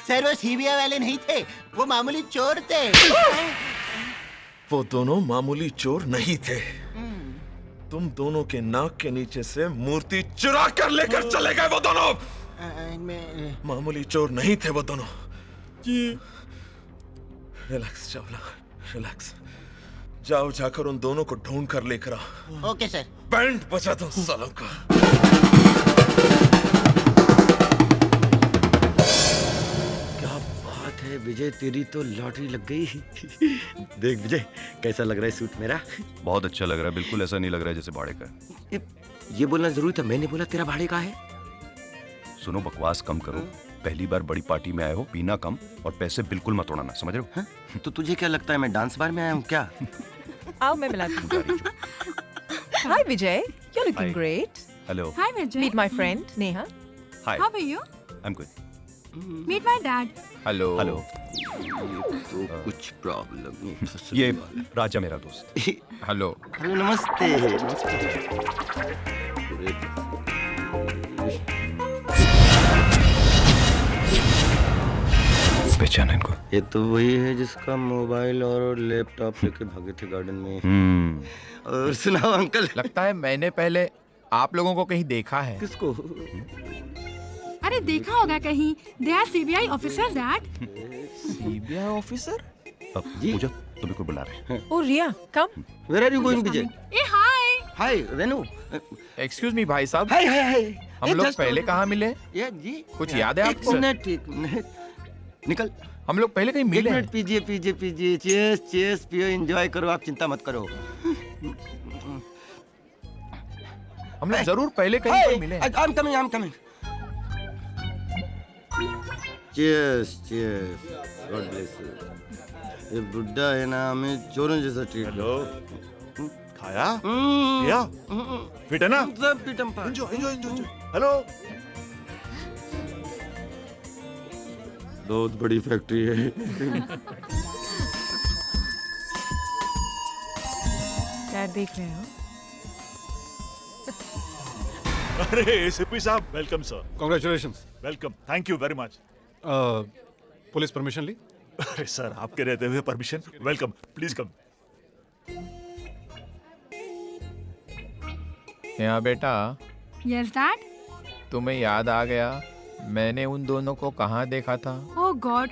Speaker 13: सर वो सीबीआई वाले नहीं थे, वो मामूली चोर थे।
Speaker 8: वो दोनों मामूली चोर नहीं थे। तुम दोनों के नाक के नीचे से मूर्ति चुरा कर लेकर चले गए वो दोनों। मामूली चोर नहीं थे वो दोनों। Relax Chawla, relax. जाओ जाकर उन दोनों को ढूंढ कर लेकर आओ।
Speaker 13: Okay sir.
Speaker 8: बैंड बजा दो सालों का।
Speaker 7: क्या बात है विजय, तेरी तो लॉटरी लग गई। देख विजय कैसा लग रहा है सूट मेरा?
Speaker 3: बहुत अच्छा लग रहा है, बिल्कुल ऐसा नहीं लग रहा है जैसे भाड़े का है।
Speaker 7: ये बोलना जरूरी था, मैंने बोला तेरा भाड़े का है।
Speaker 3: सुनो बकवास कम करो, पहली बार बड़ी पार्टी में आए हो, पीना कम और पैसे बिल्कुल मत उड़ाना, समझ रहे हो?
Speaker 7: हाँ? तो तुझे क्या लगता है मैं डांस बार में आया हूँ क्या?
Speaker 5: आओ मैं मिलाती हूँ। Hi Vijay, you're looking great.
Speaker 3: Hello.
Speaker 5: Hi Vijay. Meet my friend Neha.
Speaker 3: Hi.
Speaker 5: How are you?
Speaker 3: I'm good.
Speaker 5: Meet my dad.
Speaker 3: Hello. Hello.
Speaker 7: तो कुछ प्रॉब्लम नहीं।
Speaker 3: ये राजा मेरा दोस्त। हेलो।
Speaker 7: हेलो नमस्ते।
Speaker 3: पहचाना इनको?
Speaker 7: ये तो वही है जिसका मोबाइल और लैपटॉप लेके भागे थे गार्डन में। और सुनाओ अंकल।
Speaker 4: लगता है मैंने पहले आप लोगों को कहीं देखा है।
Speaker 7: किसको?
Speaker 9: अरे देखा होगा कहीं। They are CBI officers dad.
Speaker 4: CBI officer?
Speaker 2: Pooja तुम्हें कोई बुला रहे हैं।
Speaker 5: Oh Riya, come.
Speaker 7: Where are you going Vijay?
Speaker 9: ए hi.
Speaker 7: Hi Renu.
Speaker 4: Excuse me भाई साहब।
Speaker 7: हाय हाय हाय।
Speaker 4: हम लोग पहले कहाँ मिले?
Speaker 7: ये जी
Speaker 4: कुछ याद है आपको?
Speaker 7: एक मिनट निकल।
Speaker 4: हम लोग पहले कहीं मिले?
Speaker 7: एक मिनट, पीजिए पीजिए पीजिए। चीयर्स चीयर्स, पियो, एंजॉय करो, आप चिंता मत करो।
Speaker 4: हम लोग जरूर पहले कहीं पर मिले।
Speaker 7: I am coming. Cheers cheers, God bless you. ये बुड्ढा है ना, हमें चोरों जैसा ट्रीट।
Speaker 22: हेलो, खाया? या? फिट है ना?
Speaker 7: सब फिट हम।
Speaker 22: एंजॉय। हेलो।
Speaker 7: बहुत बड़ी फैक्ट्री है।
Speaker 5: क्या देख रहे हो?
Speaker 22: अरे एसीपी साहब, welcome sir.
Speaker 15: Congratulations.
Speaker 22: Welcome, thank you very much.
Speaker 15: Police permission ली?
Speaker 22: अरे सर, आपके रहते हुए परमिशन? Welcome, please come.
Speaker 4: यहाँ बेटा,
Speaker 9: यस डैड।
Speaker 4: तुम्हें याद आ गया मैंने उन दोनों को कहाँ देखा था?
Speaker 9: ओह गॉड,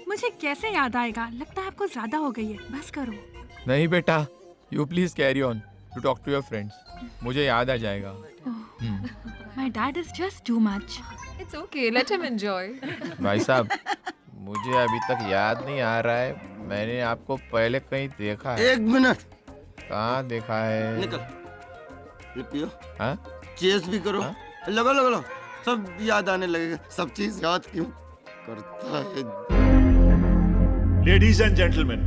Speaker 9: मुझे कैसे याद आएगा? लगता है आपको ज्यादा हो गई है। बस करो।
Speaker 4: नहीं बेटा, you please carry on to talk to your friends. मुझे याद आ जाएगा।
Speaker 9: My dad is just too much.
Speaker 5: It's okay, let him enjoy.
Speaker 4: भाई साहब, मुझे अभी तक याद नहीं आ रहा है मैंने आपको पहले कहीं देखा है।
Speaker 7: एक मिनट।
Speaker 4: कहाँ देखा है?
Speaker 7: निकल। ये पियो।
Speaker 4: हाँ?
Speaker 7: चीयर्स भी करो। लगा सब याद आने लगेगा। सब चीज याद क्यों करता है?
Speaker 22: लेडीज एंड जेंटलमैन,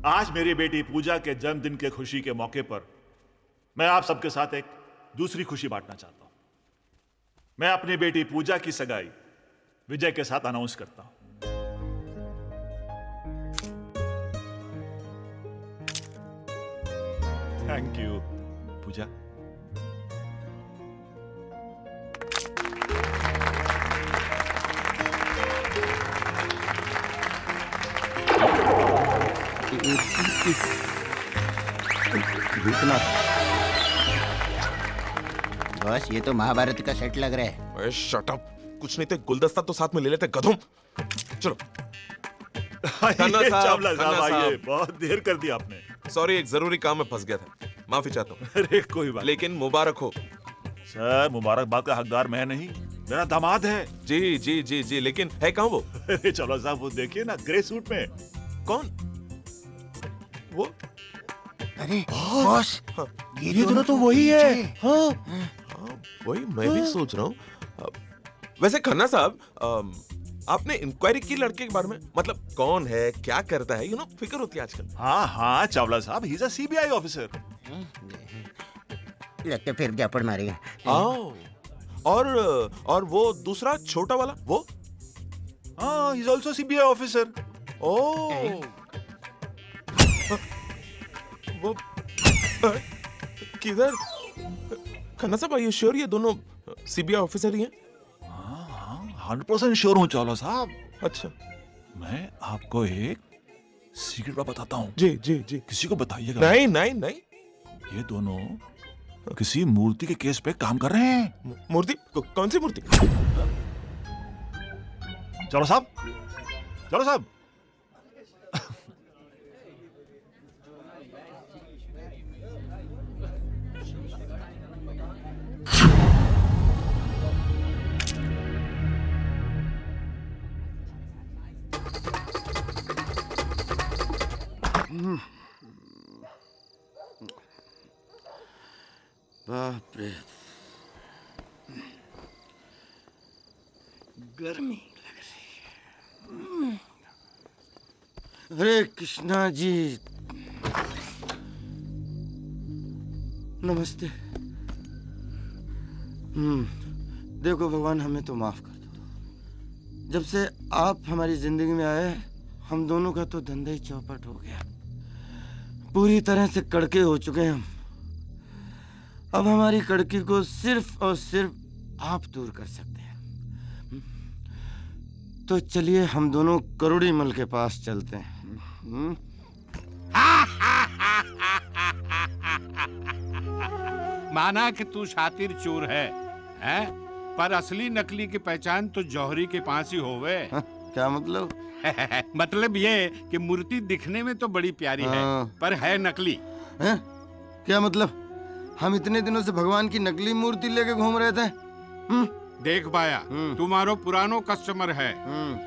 Speaker 22: आज मेरी बेटी पूजा के जन्मदिन के खुशी के मौके पर मैं आप सबके साथ एक दूसरी खुशी बांटना चाहता हूं। मैं अपनी बेटी पूजा की सगाई विजय के साथ अनाउंस करता हूं। थैंक यू पूजा।
Speaker 13: बस ये तो महाभारत का सेट लग रहा है।
Speaker 8: शट अप, कुछ नहीं तो गुलदस्ता तो साथ में ले लेते गधों। चलो।
Speaker 22: आइए, चावला साहब आइए, बहुत देर कर दी आपने।
Speaker 8: सॉरी, एक जरूरी काम में फंस गया था, माफी चाहता हूँ।
Speaker 22: अरे कोई बात,
Speaker 8: लेकिन मुबारक हो।
Speaker 22: सर, मुबारकबाद का हकदार मैं नहीं, मेरा दामाद है।
Speaker 8: जी जी जी जी, लेकिन है कहाँ वो?
Speaker 22: अरे चावला साहब, वो देखिए ना, ग्रे सूट में।
Speaker 8: कौन वो?
Speaker 13: अरे बॉस,
Speaker 22: ये दोनों तो वही है।
Speaker 8: हाँ, वही मैं भी सोच रहा हूँ। वैसे खन्ना साहब, आपने इंक्वायरी की लड़के के बारे में? मतलब कौन है, क्या करता है, फिक्र होती है आजकल।
Speaker 22: हाँ चावला साहब, he is a CBI officer.
Speaker 13: लगता फिर जापड़ मारेगा।
Speaker 8: और वो दूसरा छोटा वाला वो?
Speaker 22: हाँ, he is also CBI officer.
Speaker 8: Oh, वो किधर? खन्ना साहब, आर यू श्योर ये दोनों सीबीआई ऑफिसर ही हैं?
Speaker 22: 100% श्योर हूँ चावला साहब।
Speaker 8: अच्छा,
Speaker 22: मैं आपको एक सीक्रेट बात बताता हूँ।
Speaker 8: जी जी जी।
Speaker 22: किसी को बताइएगा
Speaker 8: नहीं नहीं नहीं।
Speaker 22: ये दोनों किसी मूर्ति के केस पे काम कर रहे हैं।
Speaker 8: मूर्ति? कौन सी मूर्ति?
Speaker 22: चावला साहब, चावला साहब,
Speaker 7: बाप रे, गर्मी लग रही है। हरे कृष्णा जी, नमस्ते। देखो भगवान, हमें तो माफ कर दो। जब से आप हमारी जिंदगी में आए, हम दोनों का तो धंधा ही चौपट हो गया। पूरी तरह से कड़के हो चुके हैं हम। अब हमारी कड़की को सिर्फ और सिर्फ आप दूर कर सकते हैं। तो चलिए हम दोनों करोड़ी मल के पास चलते हैं।
Speaker 6: माना कि तू शातिर चोर है, हैं? पर असली नकली की पहचान तो जौहरी के पास ही होवे।
Speaker 7: क्या मतलब?
Speaker 6: मतलब ये कि मूर्ति दिखने में तो बड़ी प्यारी है, पर है नकली।
Speaker 7: हैं? क्या मतलब? हम इतने दिनों से भगवान की नकली मूर्ति लेके घूम रहे थे।
Speaker 6: देख बाया, तुम्हारो पुरानो कस्टमर है।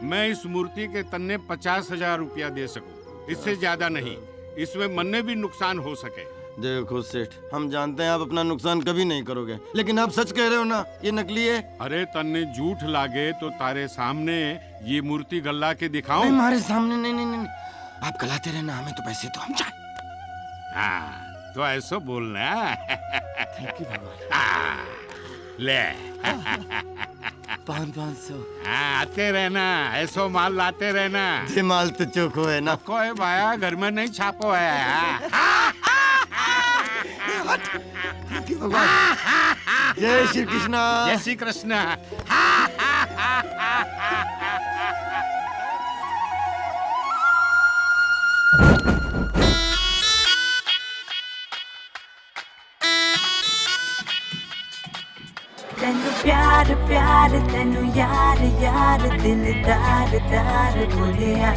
Speaker 6: मैं इस मूर्ति के तन्ने 50,000 रुपया दे सकूं, इससे ज्यादा नहीं। इसमें मन में भी नुकसान हो सके।
Speaker 7: देखो सेठ, हम जानते हैं आप अपना नुकसान कभी नहीं करोगे, लेकिन आप सच कह रहे हो ना, ये नकली है?
Speaker 6: अरे तन्ने झूठ लागे तो तारे सामने ये मूर्ति गल्ला के दिखाऊं?
Speaker 7: नहीं, हमारे सामने नहीं, नहीं, नहीं। आप गलाते रहना, हमें तो पैसे तो हम चाहे।
Speaker 6: हाँ, तो ऐसा बोलना।
Speaker 7: थैंक यू भगवान।
Speaker 6: ले
Speaker 7: 500।
Speaker 6: आते रहना, ऐसो माल लाते रहना।
Speaker 7: ये माल तो चोखो है ना?
Speaker 6: कोई भाया घर में नहीं छापो है।
Speaker 7: जय श्री कृष्णा।
Speaker 6: जय श्री कृष्णा।
Speaker 12: तेनु प्यार प्यार तेनु यार यार दिलदार दार बोलिया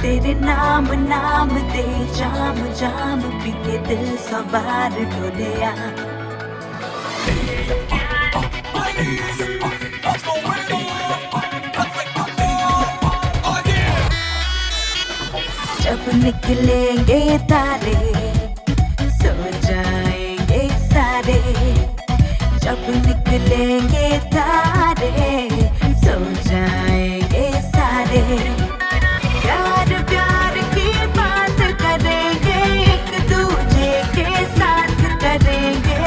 Speaker 12: तेरे नाम नाम दे जाम जाम पी के दिल सवार डोलिया जब निकलेंगे तारे सो जाएंगे सारे जब निकलेंगे तारे सो जाएंगे सारे प्यार प्यार की बात करेंगे एक दूजे के साथ करेंगे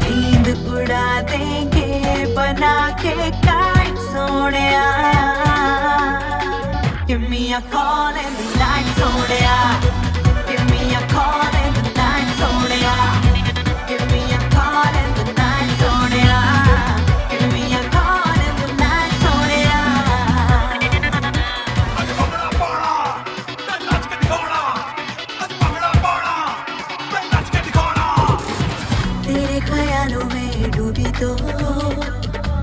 Speaker 12: नींद उड़ा देंगे बना के काट Sonia Give me a call in the night Sonia Give me a call in the night Sonia Give me a call in the night Sonia Give me a call in the night Sonia आज पकड़ा पड़ा मैं नाच के दिखाना आज पकड़ा पड़ा मैं नाच के दिखाना तेरे ख्यालों में डूबी तो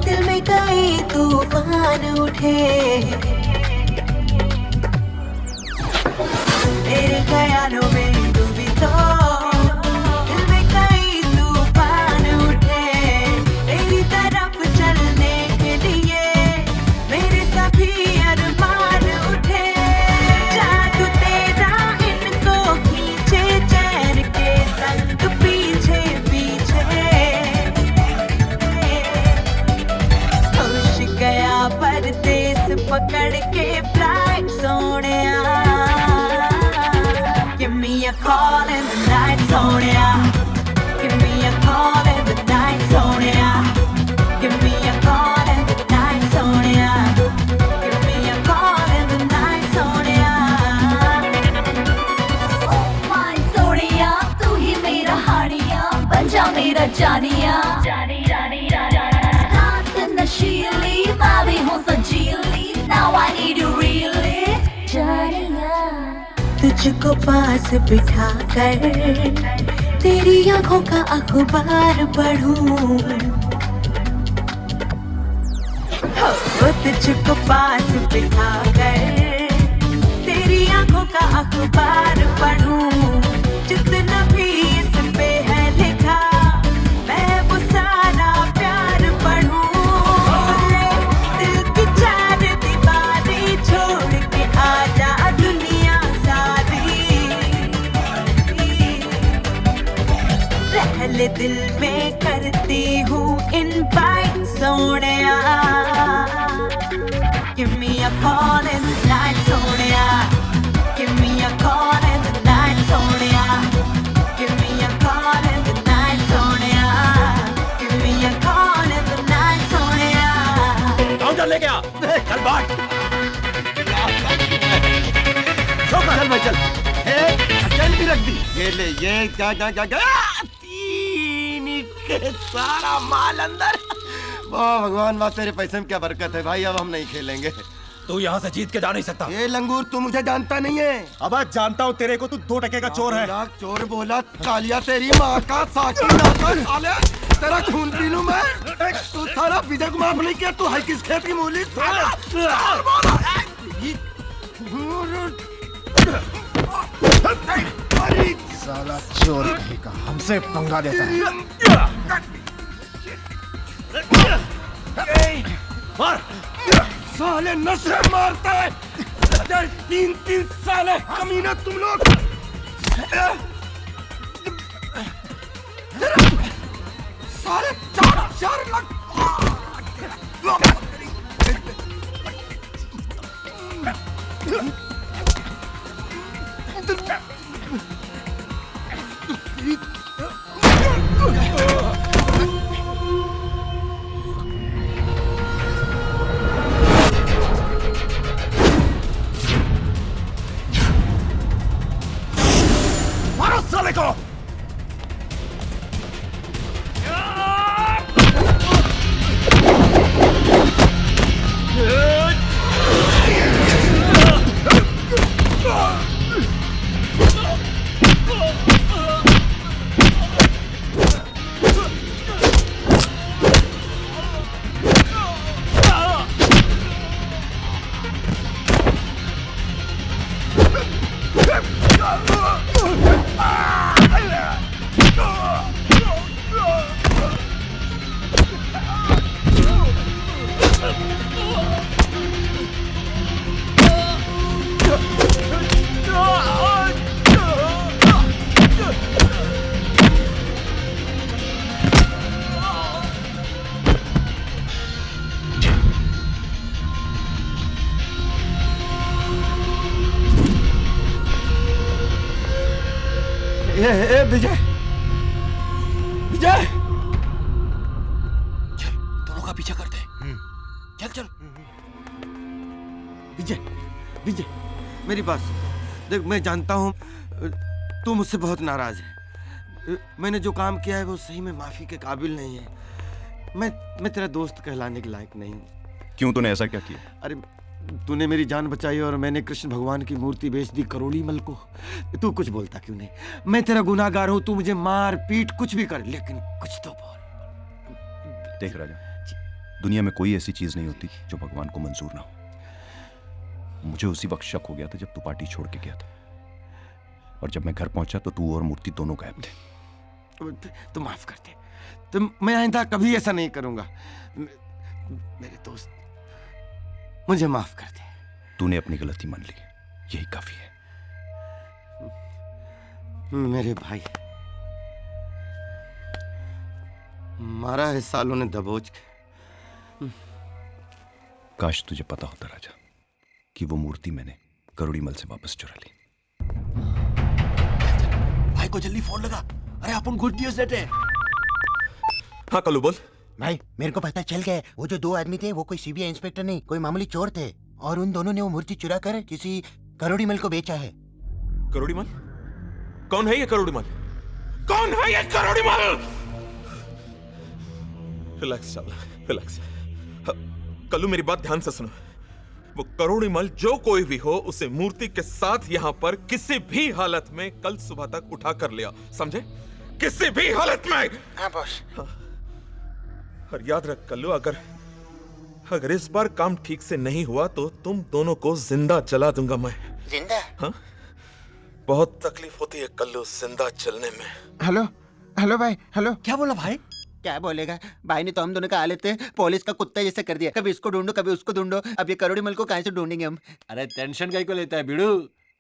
Speaker 12: दिल में कई तूफान उठे तेरे ख्यालों में डूबी तो दिल में कई तूफान उठे तेरी तरफ चलने के लिए मेरे सभी अरमान उठे जादू तेरा इनको खींचे चैन के संग पीछे पीछे होश गया परदेस पकड़ के flight Sonia Give me a call in the night, Sonia. Give me a call in the night, Sonia. Give me a call in the night, Sonia. Give me a call in the night, Sonia. Oh my Sonia, तू ही मेरा हानिया, बन जा मेरा जानिया. रात नशीली, मैं भी हूँ सजीली. Now I need you really, जानिया. तुझको पास बिठा कर तेरी आंखों का अखबार पढ़ूं तुझको पास बिठा कर तेरी आंखों का अखबार पढ़ूं जितना भी इस पे है लिखा मैं वो सारा प्यार पढ़ूं दिल की चार दीवारें छोड़ के आजा दुनिया पहले दिल में करती हूँ invite Sonia Give me a call in the night Sonia Give me a call in the night Sonia Give me a call in the night Sonia Give me a call in the night Sonia
Speaker 2: counter लेके आ चल बाट चल भाई चल चल भी रख दी
Speaker 7: ये ले ये क्या क्या क्या क्या के सारा माल अंदर वाह भगवान वाह, तेरे पैसे में क्या बरकत है भाई। अब हम नहीं खेलेंगे।
Speaker 2: तू यहाँ से जीत के जा नहीं सकता।
Speaker 7: ये लंगूर तू मुझे जानता नहीं है।
Speaker 2: अब जानता हूँ तेरे को, तू 2 टके का चोर है।
Speaker 7: चोर बोला कालिया, तेरी माँ का साकी नाका साले, तेरा खून पी लूं मैं। तू सारा विजय को माफ नहीं किया, तू है किस खेत की मूली साला।
Speaker 2: साला चोर कहीं का हमसे पंगा देता है।
Speaker 7: मार साले, नशे मारता है। 3 साले कमीना तुम लोग। साले 4 लाख।
Speaker 2: मारो साले को।
Speaker 7: विजय, विजय,
Speaker 2: दोनों का पीछा करते हैं। चल चल।
Speaker 7: विजय, विजय, मेरी बात सुन। देख, मैं जानता हूँ तू मुझसे बहुत नाराज है। मैंने जो काम किया है वो सही में माफी के काबिल नहीं है। मैं तेरा दोस्त कहलाने के लायक नहीं हूँ।
Speaker 3: क्यों तूने ऐसा क्या किया?
Speaker 7: अरे तूने मेरी जान बचाई और मैंने कृष्ण भगवान की मूर्ति बेच दी करोड़ीमल को। तू कुछ बोलता क्यों नहीं? मैं तेरा गुनाहगार हूं, तू मुझे मार पीट कुछ भी कर, लेकिन कुछ तो बोल।
Speaker 3: देख राजा, दुनिया में कोई ऐसी चीज नहीं होती जो भगवान को मंजूर ना हो। मुझे उसी वक्त शक हो गया था जब तू पार्टी छोड़ के गया था, और जब मैं घर पहुंचा तो तू और मूर्ति दोनों गायब थे।
Speaker 7: तो माफ कर दे, तो मैं आइंदा कभी ऐसा नहीं करूंगा। मेरे दोस्त, मुझे माफ कर दे।
Speaker 3: तूने अपनी गलती मान ली, यही काफी है।
Speaker 7: मेरे भाई, मारा है सालों ने दबोच के।
Speaker 3: काश तुझे पता होता राजा कि वो मूर्ति मैंने करोड़ीमल से वापस चुरा ली।
Speaker 2: भाई को जल्दी फोन लगा। अरे अपन गुड न्यूज देते हैं।
Speaker 8: हाँ कल्लू बोल।
Speaker 13: भाई मेरे को पता चल गया, वो जो 2 आदमी थे वो कोई सीबीआई इंस्पेक्टर नहीं, कोई मामूली चोर थे, और उन दोनों ने वो मूर्ति चुरा कर किसी करोड़ीमल को बेचा है।
Speaker 8: करोड़ीमल? कौन है ये करोड़ीमल? कौन है ये करोड़ीमल? रिलैक्स साला, रिलैक्स। कल्लू मेरी बात ध्यान से सुनो। वो करोड़ीमल जो कोई भी हो, उसे मूर्ति के साथ यहाँ पर किसी भी हालत में कल सुबह तक उठा कर लिया, समझे? किसी भी हालत में।
Speaker 13: हाँ बॉस।
Speaker 8: और याद रख कल्लू, अगर इस बार काम ठीक से नहीं हुआ तो तुम दोनों को जिंदा जला दूंगा मैं।
Speaker 13: जिंदा?
Speaker 8: हाँ? बहुत तकलीफ होती है कल्लू जिंदा चलने में।
Speaker 13: हेलो हेलो भाई, हेलो। क्या बोला भाई? क्या बोलेगा भाई ने तो हम दोनों का हालत है पुलिस का कुत्ता जैसे कर दिया, कभी इसको ढूंढो कभी उसको ढूंढो। अब ये करोड़ीमल को कहाँ से ढूंढेंगे हम?
Speaker 10: अरे टेंशन काहे को लेता है बिड़ू?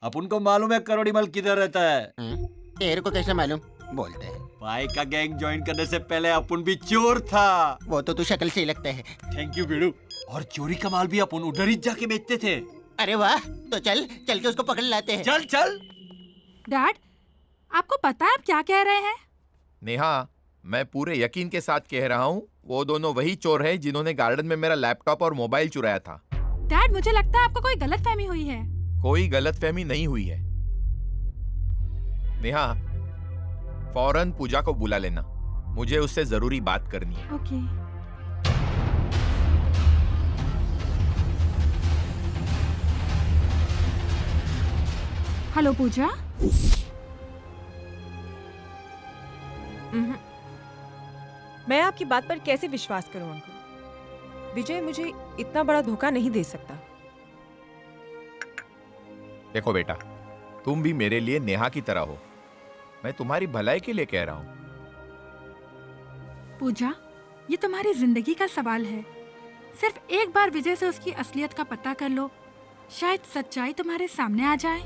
Speaker 10: अपन को मालूम है करोड़ीमल किधर रहता है।
Speaker 13: तेरे को कैसे मालूम? बोलते हैं
Speaker 10: भाई का गैंग ज्वाइन करने से पहले अपन भी चोर था।
Speaker 13: वो तो तू शक्ल से ही लगता है।
Speaker 10: थैंक यू बिड़ू। और चोरी का माल भी अपन उधर ही जाके बेचते थे।
Speaker 13: अरे वाह, तो चल के उसको पकड़ लाते हैं।
Speaker 10: चल चल।
Speaker 9: डैड, आपको पता है आप क्या कह रहे हैं?
Speaker 4: नेहा, मैं पूरे यकीन के साथ कह रहा हूँ, वो दोनों वही चोर हैं जिन्होंने गार्डन में मेरा लैपटॉप और मोबाइल चुराया था।
Speaker 9: डैड, मुझे लगता है आपको कोई गलतफहमी हुई है।
Speaker 4: कोई गलतफहमी नहीं हुई है। नेहा, फौरन पूजा को बुला लेना, मुझे उससे जरूरी बात करनी है।
Speaker 9: ओके। हेलो पूजा।
Speaker 5: मैं आपकी बात पर कैसे विश्वास करूं अंकल? विजय मुझे इतना बड़ा धोखा नहीं दे सकता।
Speaker 4: देखो बेटा, तुम भी मेरे लिए नेहा की तरह हो। मैं तुम्हारी भलाई के लिए कह रहा हूं।
Speaker 9: पूजा, ये तुम्हारी जिंदगी का सवाल है। सिर्फ एक बार विजय से उसकी असलियत का पता कर लो, शायद सच्चाई तुम्हारे सामने आ जाए।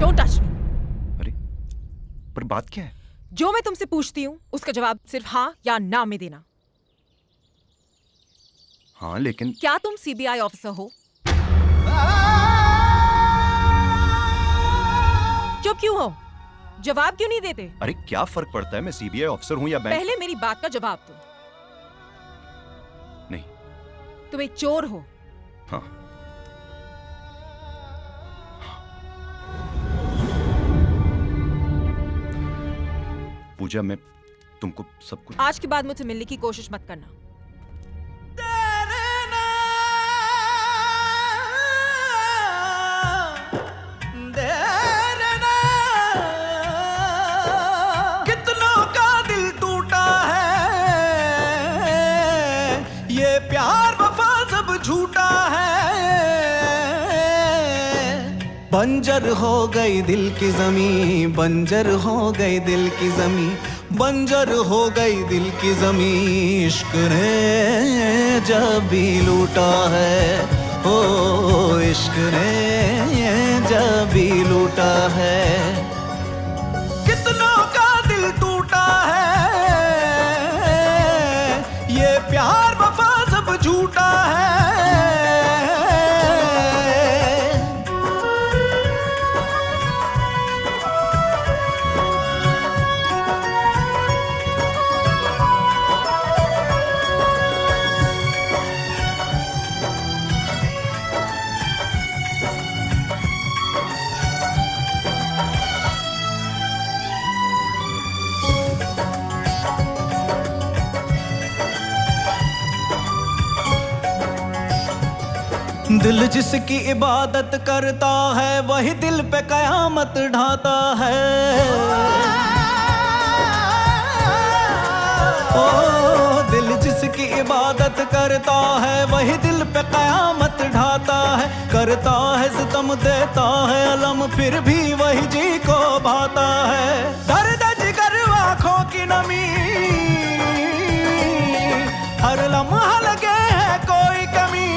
Speaker 5: Don't touch me.
Speaker 3: पर बात क्या है?
Speaker 5: जो मैं तुमसे पूछती हूँ उसका जवाब सिर्फ हाँ या ना में देना।
Speaker 3: हाँ लेकिन
Speaker 5: क्या तुम सीबीआई ऑफिसर हो? चुप क्यों हो? जवाब क्यों नहीं देते?
Speaker 3: अरे क्या फर्क पड़ता है मैं सीबीआई ऑफिसर हूँ या बैंक?
Speaker 5: पहले मेरी बात का जवाब दो।
Speaker 3: नहीं।
Speaker 5: तुम एक चोर हो।
Speaker 3: हाँ। पूजा, मैं तुमको सब कुछ
Speaker 5: आज के बाद मुझसे मिलने की कोशिश मत करना।
Speaker 23: कितनों का दिल टूटा है, ये प्यार वफा सब झूठा है। बंजर हो गई दिल की ज़मीं, बंजर हो गई दिल की ज़मीं, बंजर हो गई दिल की ज़मीं। इश्क ने जब भी लूटा है, ओ इश्क ने जब भी लूटा है। कितनों का दिल टूटा है, ये प्यार वफा सब झूठा है। दिल जिसकी इबादत करता है वही दिल पे कयामत ढाता है। ओ दिल जिसकी इबादत करता है वही दिल पे कयामत ढाता है। करता है सितम देता है अलम, फिर भी वही जी को भाता है। दर्द जिगर आँखों की नमी, हर लम्हा लगे है कोई कमी।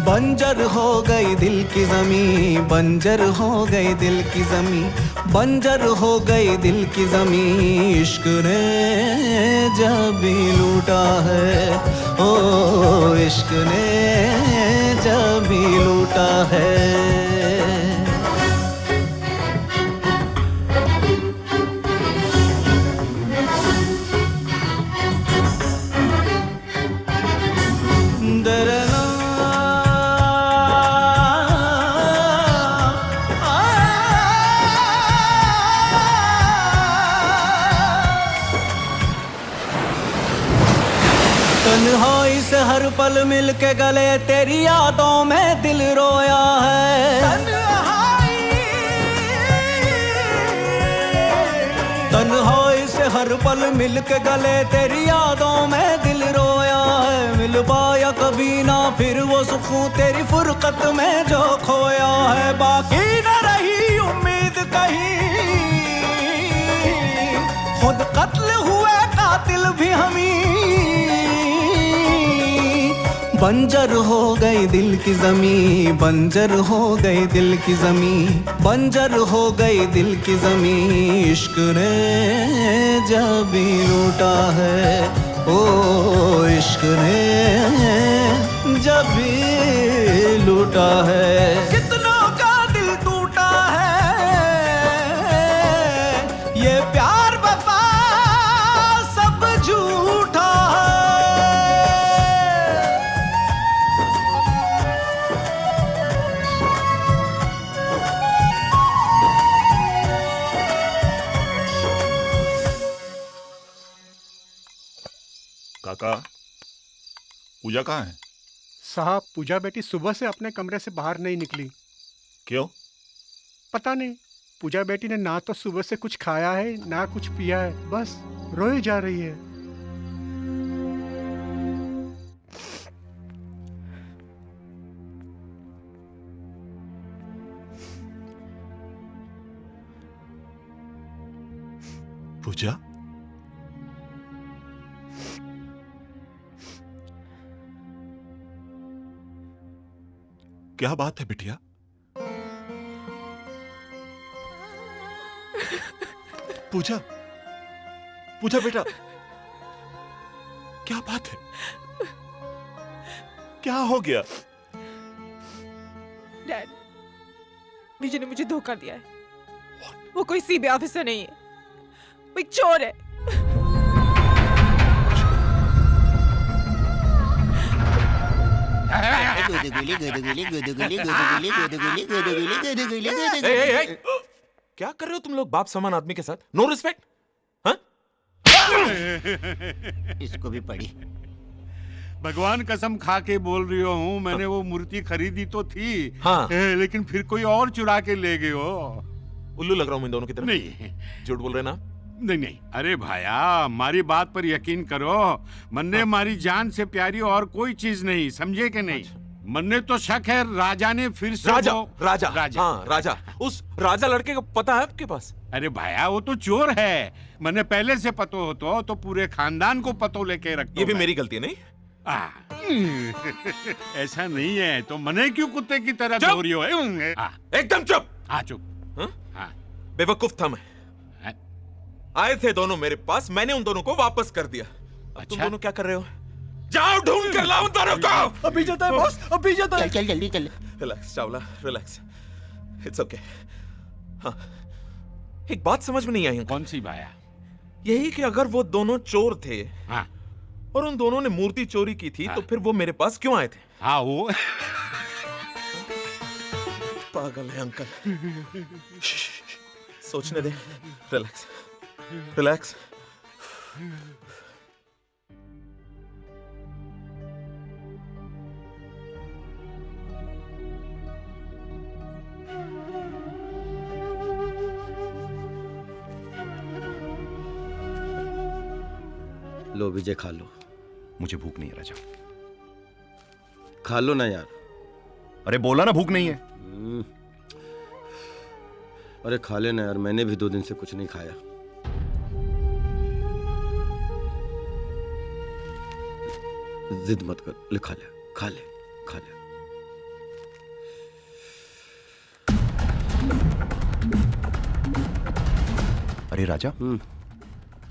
Speaker 23: बंजर हो गई दिल की ज़मीं, बंजर हो गई दिल की ज़मीं, बंजर हो गई दिल की ज़मीं। इश्क ने जब भी लूटा है, ओ इश्क ने जब भी लूटा है। तन्हाई से हर पल मिल के गले तेरी यादों में दिल रोया है। तन्हाई से हर पल मिल के गले तेरी यादों में दिल रोया है। मिल पाया कभी ना फिर वो सुकून तेरी फुरकत में जो खोया है। बाकी न रही उम्मीद कहीं, खुद कत्ल हुए कातिल भी हमी। बंजर हो गई दिल की ज़मीं, बंजर हो गई दिल की ज़मीं, बंजर हो गई दिल की ज़मीं। इश्क ने जब भी लूटा है, ओ इश्क ने जब भी लूटा है। कितनों का दिल टूटा है, ये प्यार वफा सब झूठा है।
Speaker 22: पूजा कहाँ है?
Speaker 11: साहब पूजा बेटी सुबह से अपने कमरे से बाहर नहीं निकली।
Speaker 22: क्यों?
Speaker 11: पता नहीं। पूजा बेटी ने ना तो सुबह से कुछ खाया है ना कुछ पिया है, बस रोई जा रही है।
Speaker 22: पूजा, क्या बात है बिटिया? पूजा, पूजा बेटा, क्या बात है? क्या हो गया?
Speaker 5: डैड, विजय ने मुझे धोखा दिया है। वो कोई सीबीआई ऑफिसर नहीं है, वो एक चोर है।
Speaker 8: क्या कर रहे हो तुम लोग बाप समान आदमी के साथ? No respect. हाँ?
Speaker 13: इसको भी पड़ी।
Speaker 6: भगवान कसम खा के बोल रही हूँ, मैंने वो मूर्ति खरीदी तो थी।
Speaker 8: हाँ।
Speaker 6: लेकिन फिर कोई और चुरा के ले गए हो।
Speaker 8: उल्लू लग रहा हूँ इन दोनों की तरफ?
Speaker 6: नहीं,
Speaker 8: झूठ बोल रहे ना?
Speaker 6: नहीं नहीं, अरे भाया हमारी बात पर यकीन करो। मन्ने हमारी जान से प्यारी और कोई चीज नहीं, समझे कि नहीं? मन्ने तो शक है राजा ने फिर से
Speaker 8: राजा,
Speaker 6: राजा,
Speaker 8: राजा, हाँ राजा। उस राजा लड़के का पता है आपके पास?
Speaker 6: अरे भाया वो तो चोर है। मैंने पहले से पतो हो तो पूरे खानदान को पतो लेके रखता।
Speaker 8: ये भी मेरी गलती है नहीं?
Speaker 6: ऐसा नहीं है तो मने क्यों कुत्ते की तरह दो रही हो?
Speaker 8: एकदम चुप।
Speaker 6: हाँ चुप।
Speaker 8: हाँ। बेवकूफ था मैं। आए थे दोनों मेरे पास, मैंने उन दोनों को वापस कर दिया। अब तुम दोनों क्या कर रहे हो? जाओ ढूंढ कर लाओ उन दोनों को।
Speaker 13: अभी जाता है बॉस, अभी जाता है। चल जल्दी चल।
Speaker 8: Relax Chawla, relax. It's okay. हाँ, एक बात समझ में नहीं आई।
Speaker 6: कौन सी भाया?
Speaker 8: यही कि अगर वो दोनों चोर थे,
Speaker 6: हाँ,
Speaker 8: और उन दोनों ने मूर्ति चोरी की थी, तो फिर वो मेरे पास क्यों आए थे?
Speaker 6: हाँ वो
Speaker 8: पागल है अंकल। सोचने दे। Relax, relax.
Speaker 7: लो विजय खा लो।
Speaker 3: मुझे भूख नहीं है राजा।
Speaker 7: खा लो ना यार।
Speaker 3: अरे बोला ना भूख नहीं है।
Speaker 7: अरे खा लेना यार, मैंने भी 2 दिन से कुछ नहीं खाया। जिद मत कर, ले खा ले, खा ले, खा ले।
Speaker 3: अरे राजा,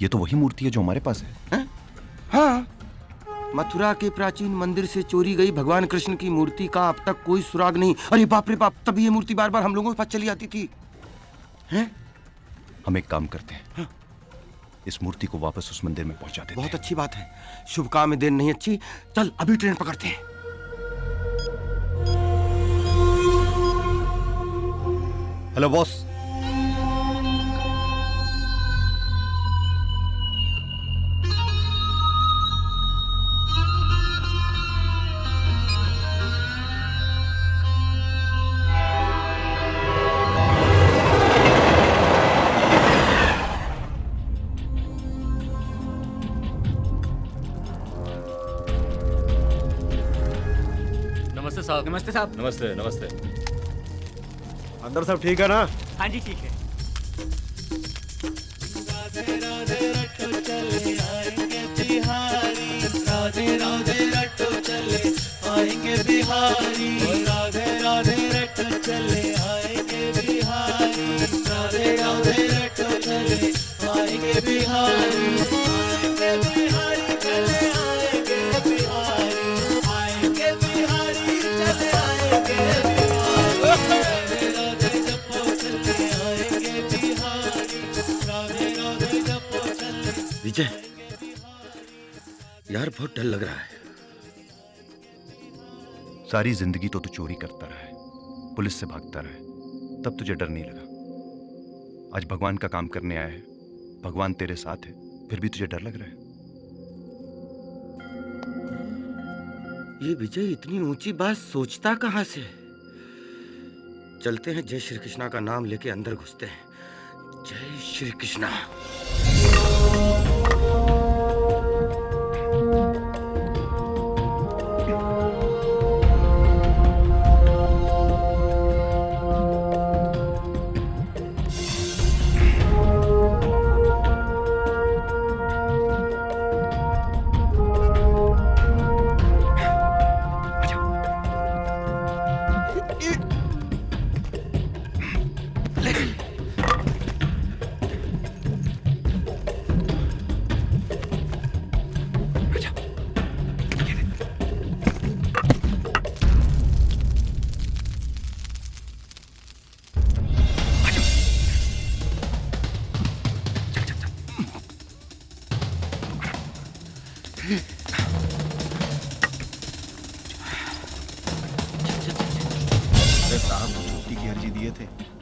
Speaker 3: ये तो वही मूर्ति है जो हमारे पास है।
Speaker 7: हाँ, मथुरा के प्राचीन मंदिर से चोरी गई भगवान कृष्ण की मूर्ति का अब तक कोई सुराग नहीं। अरे बाप रे बाप, तभी ये मूर्ति बार बार हम लोगों के पास चली आती थी। हैं?
Speaker 3: हम एक काम करते हैं, हाँ? इस मूर्ति को वापस उस मंदिर में पहुंचा देते हैं।
Speaker 7: बहुत अच्छी बात है। शुभ काम में देर नहीं अच्छी। चल अभी ट्रेन पकड़ते हैं।
Speaker 3: Hello boss.
Speaker 20: नमस्ते साहब।
Speaker 10: नमस्ते साहब।
Speaker 14: नमस्ते, नमस्ते।
Speaker 2: अंदर सब ठीक है ना?
Speaker 10: हाँ जी ठीक है।
Speaker 12: राधे राधे रटो चले आएंगे बिहारी, राधे राधे रटो चले आएंगे बिहारी, राधे राधे रटो चले आएंगे बिहारी, आएंगे बिहारी चले आएंगे बिहारी, आएंगे बिहारी चले आएंगे बिहारी, राधे राधे जपो चले आएंगे बिहारी, राधे राधे जपो चले।
Speaker 7: विजय यार बहुत डर लग रहा है।
Speaker 3: सारी जिंदगी तो तू चोरी करता रहा है, पुलिस से भागता रहा है, तब तुझे डर नहीं लगा। आज भगवान का काम करने आया है, भगवान तेरे साथ है, फिर भी तुझे डर लग रहा है।
Speaker 7: ये विजय इतनी ऊंची बात सोचता कहाँ से? चलते हैं, जय श्री कृष्णा का नाम लेके अंदर घुसते हैं। जय श्री कृष्णा।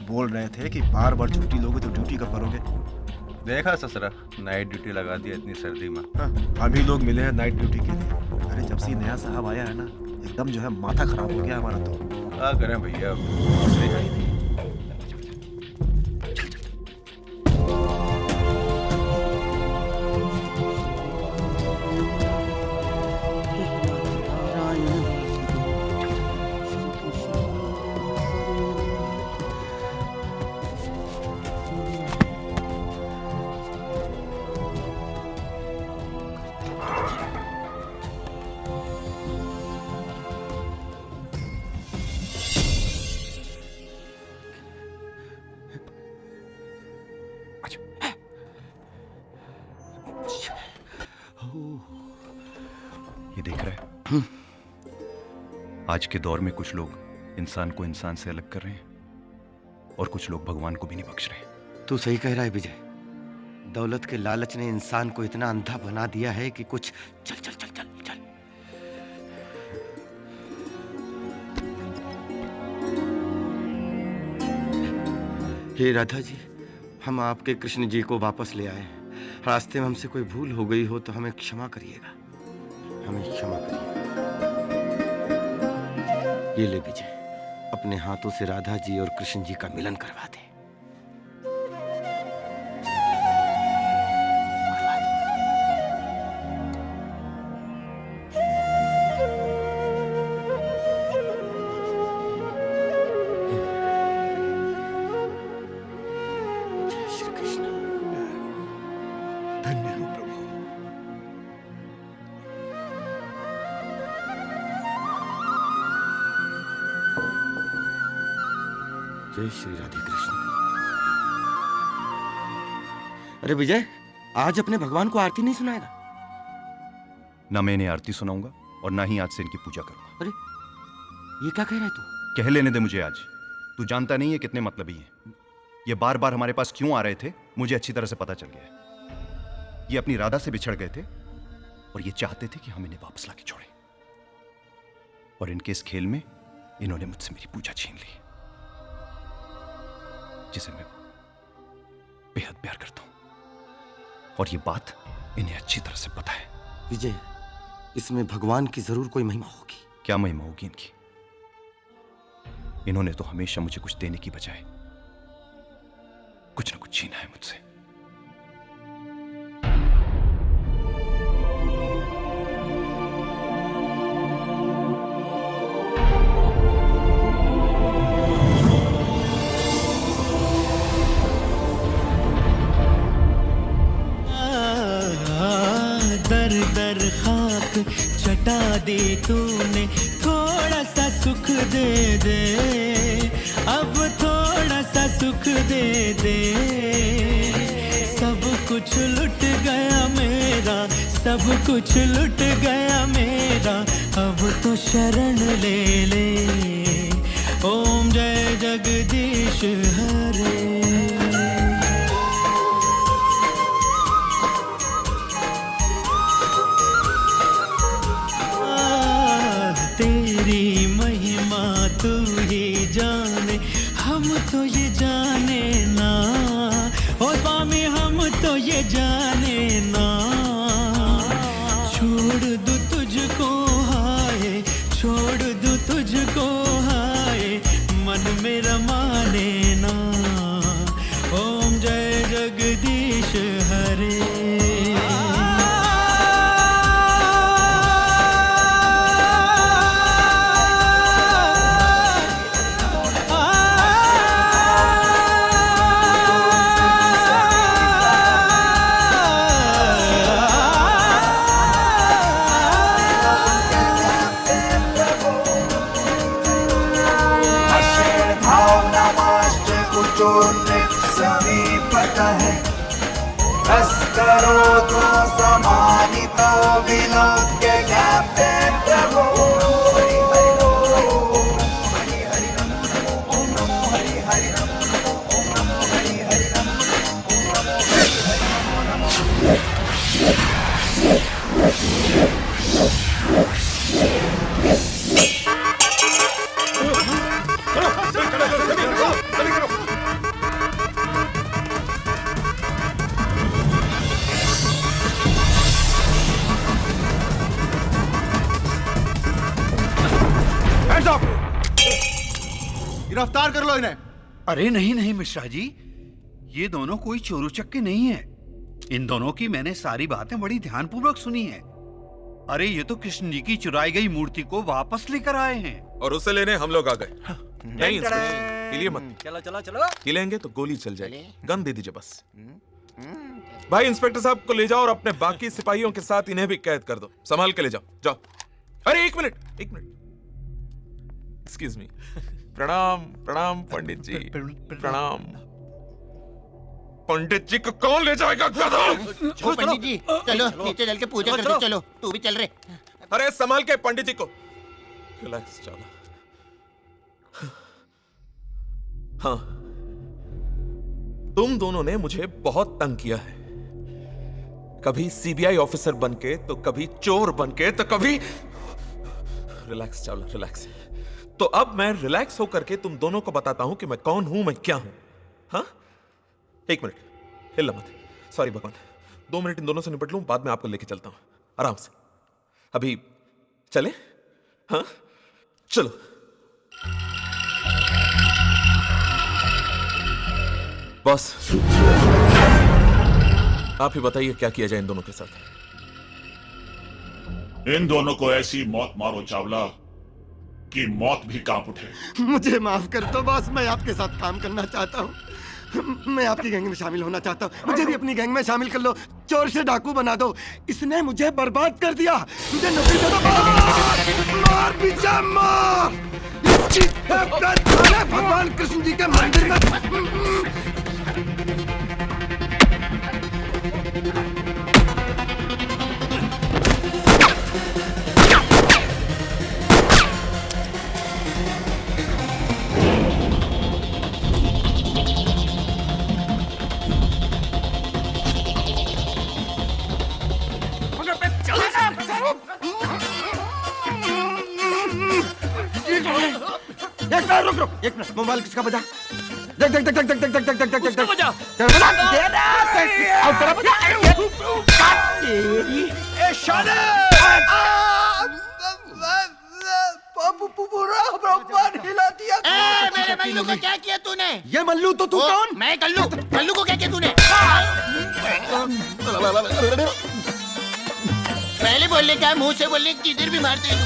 Speaker 2: बोल रहे थे कि बार बार छुट्टी लोगे तो ड्यूटी कब करोगे?
Speaker 16: देखा ससुरा, नाइट ड्यूटी लगा दी इतनी सर्दी में।
Speaker 2: हाँ, हम ही लोग मिले हैं नाइट ड्यूटी के लिए। अरे जब से नया साहब आया है ना, एकदम जो है माथा खराब हो गया हमारा। तो
Speaker 16: क्या करें भैया,
Speaker 3: ये देख रहे हैं, आज के दौर में कुछ लोग इंसान को इंसान से अलग कर रहे हैं और कुछ लोग भगवान को भी नहीं बख्श रहे।
Speaker 7: तू सही कह रहा है विजय। दौलत के लालच ने इंसान को इतना अंधा बना दिया है कि कुछ चल चल चल चल चल। हे राधा जी, हम आपके कृष्ण जी को वापस ले आए। रास्ते में हमसे कोई भूल हो गई हो तो हमें क्षमा करिएगा, हमें क्षमा करिए। ये ले विजय, अपने हाथों से राधा जी और कृष्ण जी का मिलन करवा दे। जय श्री राधे कृष्ण। अरे विजय, आज अपने भगवान को आरती नहीं सुनाएगा?
Speaker 3: ना मैं इन्हें आरती सुनाऊंगा और ना ही आज से इनकी पूजा करूंगा।
Speaker 7: अरे ये क्या कह रहा है तू?
Speaker 3: कह लेने दे मुझे आज। तू जानता नहीं है कितने मतलबी हैं। ये बार बार हमारे पास क्यों आ रहे थे मुझे अच्छी तरह से पता चल गया। ये अपनी राधा से बिछड़ गए थे और ये चाहते थे कि हम इन्हें वापस लाके छोड़ें। और इनके इस खेल में इन्होंने मुझसे मेरी पूजा छीन ली, जिसे मैं बेहद प्यार करता हूं। और ये बात इन्हें अच्छी तरह से पता है।
Speaker 7: विजय, इसमें भगवान की जरूर कोई महिमा होगी।
Speaker 3: क्या महिमा होगी इनकी? इन्होंने तो हमेशा मुझे कुछ देने की बजाय कुछ ना कुछ छीना है मुझसे।
Speaker 23: दर दर खाक चटा दी तूने, थोड़ा सा सुख दे दे, अब थोड़ा सा सुख दे दे। सब कुछ लुट गया मेरा, सब कुछ लुट गया मेरा, अब तो शरण ले ले। ओम जय जगदीश हरे। तेरी महिमा तू ही जाने, हम तो ये जाने ना। ओ स्वामी हम तो ये जाने ना। छोड़ दूं तुझको हाय,
Speaker 12: तो समीपतः बस करो तो समानितो विलोक्य ज्ञाप्ते प्रभो हरि हरि नमो हरि हरि नमो ओम नमो हरि हरि नमो ओम नमो हरि हरि नमो ओम नमो हरि हरि नमो
Speaker 2: गिरफ्तार कर लो इन्हें।
Speaker 17: अरे नहीं नहीं मिश्रा जी, ये दोनों कोई चोर उचक्के नहीं है। इन दोनों की मैंने सारी बातें बड़ी ध्यानपूर्वक सुनी है। अरे ये तो कृष्ण जी की चुराई गई मूर्ति को वापस लेकर आए हैं।
Speaker 8: और उसे लेने हम लोग आ गए। नहीं इंस्पेक्टर, हिलिए मत।
Speaker 10: चलो चलो चलो।
Speaker 8: हिलेंगे तो गोली चल जाएगी। गन दे दीजिए बस। भाई इंस्पेक्टर साहब को ले जाओ और अपने बाकी सिपाहियों के साथ इन्हें भी कैद कर दो। संभाल के ले जाओ, जाओ। अरे एक मिनट। Excuse me. प्रणाम प्रणाम पंडित जी, प्रणाम। पंडित जी को कौन ले जाएगा?
Speaker 13: चलो पंडित जी, चलो नीचे चल के पूजा कर दो। चलो तू भी चल रे।
Speaker 8: अरे संभाल के पंडित जी को। रिलैक्स चलो। हाँ, तुम दोनों ने मुझे बहुत तंग किया है। कभी सीबीआई ऑफिसर बनके, तो कभी चोर बनके, तो कभी। रिलैक्स चलो, रिलैक्स। तो अब मैं रिलैक्स होकर के तुम दोनों को बताता हूं कि मैं कौन हूं, मैं क्या हूं। हाँ, एक मिनट, हिलना मत। सॉरी भगवान, 2 मिनट इन दोनों से निपट लूं, बाद में आपको लेके चलता हूं आराम से। अभी चले? हाँ चलो। बॉस, आप ही बताइए क्या किया जाए इन दोनों के साथ।
Speaker 22: इन दोनों को ऐसी मौत मारो चावला कि मौत भी कांप उठे।
Speaker 7: मुझे माफ कर दो बॉस, मैं आपके साथ काम करना चाहता हूँ। मैं आपकी गैंग में शामिल होना चाहता हूँ। मुझे भी अपनी गैंग में शामिल कर लो। चोर से डाकू बना दो। इसने मुझे बर्बाद कर दिया। मुझे नौकरी दे दो। मार पीछे मार। इसकी भगवान कृष्ण जी के मंदिर में। रुक एक मिनट, मोबाइल किसका बजा? देख देख देख देख देख देख देख देख देख बजा। तेरा बजा। तेरी ए शाने पूरा भगवान हिला दिया।
Speaker 13: मेरे मल्लू को क्या किया तूने?
Speaker 7: ये मल्लू तो तू कौन?
Speaker 13: मैं कल्लू। मल्लू को क्या किया तूने? पहले बोलने का, मुंह से बोलने किधर भी मारते हैं।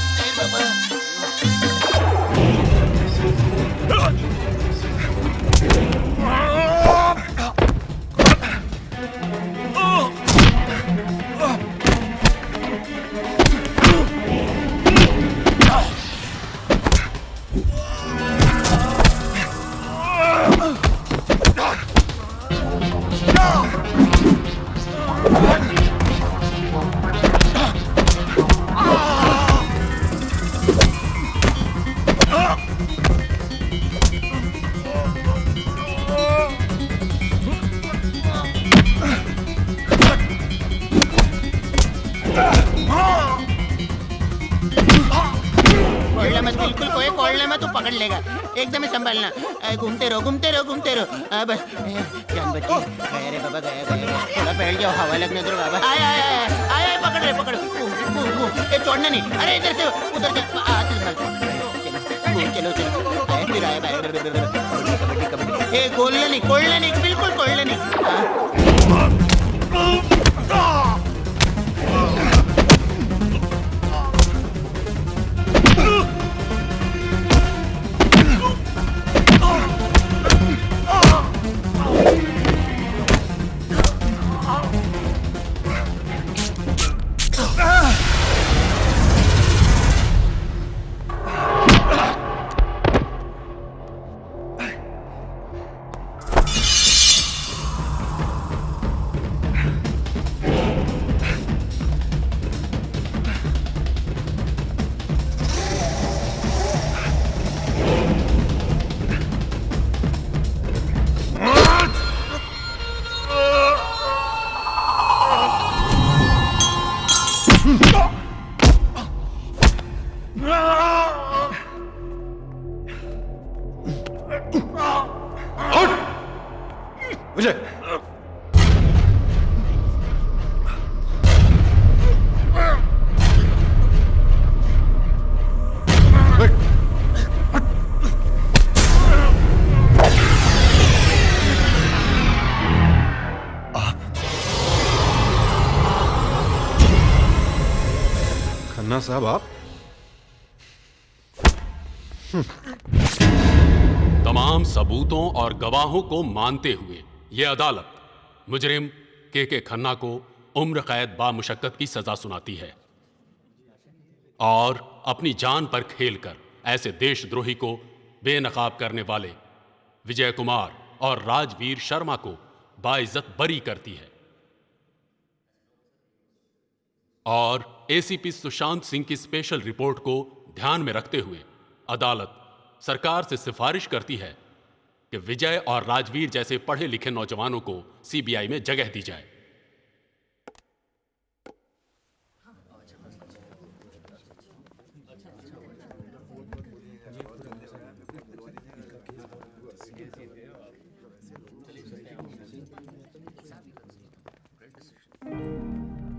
Speaker 13: पकड़ लेगा। एकदम ही संभालना। घूमते रहो घूमते रहो घूमते रहो। बस जान बच्ची गया रे बाबा, गया गया। थोड़ा बैठ जाओ, हवा लगने दो बाबा। आया आया आया, पकड़ रहे पकड़। ये छोड़ना नहीं। अरे इधर से उधर से चलो चलो। फिर आया कबड्डी कबड्डी। ये खोलना नहीं बिल्कुल खोलना नहीं।
Speaker 15: विजय खन्ना साहब आप
Speaker 18: तमाम सबूतों और गवाहों को मानते हुए यह अदालत मुजरिम के खन्ना को उम्र कैद बामुशक्कत की सजा सुनाती है और अपनी जान पर खेलकर ऐसे देशद्रोही को बेनकाब करने वाले विजय कुमार और राजवीर शर्मा को बाइज्जत बरी करती है और एसीपी सुशांत सिंह की स्पेशल रिपोर्ट को ध्यान में रखते हुए अदालत सरकार से सिफारिश करती है कि विजय और राजवीर जैसे पढ़े लिखे नौजवानों को सीबीआई में जगह दी जाए।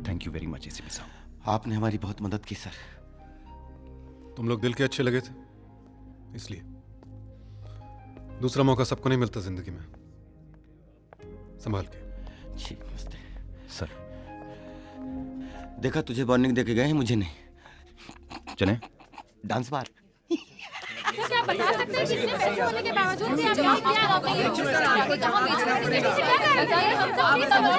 Speaker 7: Thank you very much ACP साहब, आपने हमारी बहुत मदद की सर।
Speaker 15: तुम लोग दिल के अच्छे लगे थे, इसलिए दूसरा मौका सबको नहीं मिलता जिंदगी में। संभाल के।
Speaker 7: जी नमस्ते सर। देखा तुझे वार्निंग देके गए हैं, मुझे नहीं। चलें डांस बार।
Speaker 12: क्या बता सकते हैं कितने पैसे होने के बावजूद भी आप यहाँ क्या हो गई हो? कहाँ बेच रहे हैं? बताइए हम सब नहीं समझ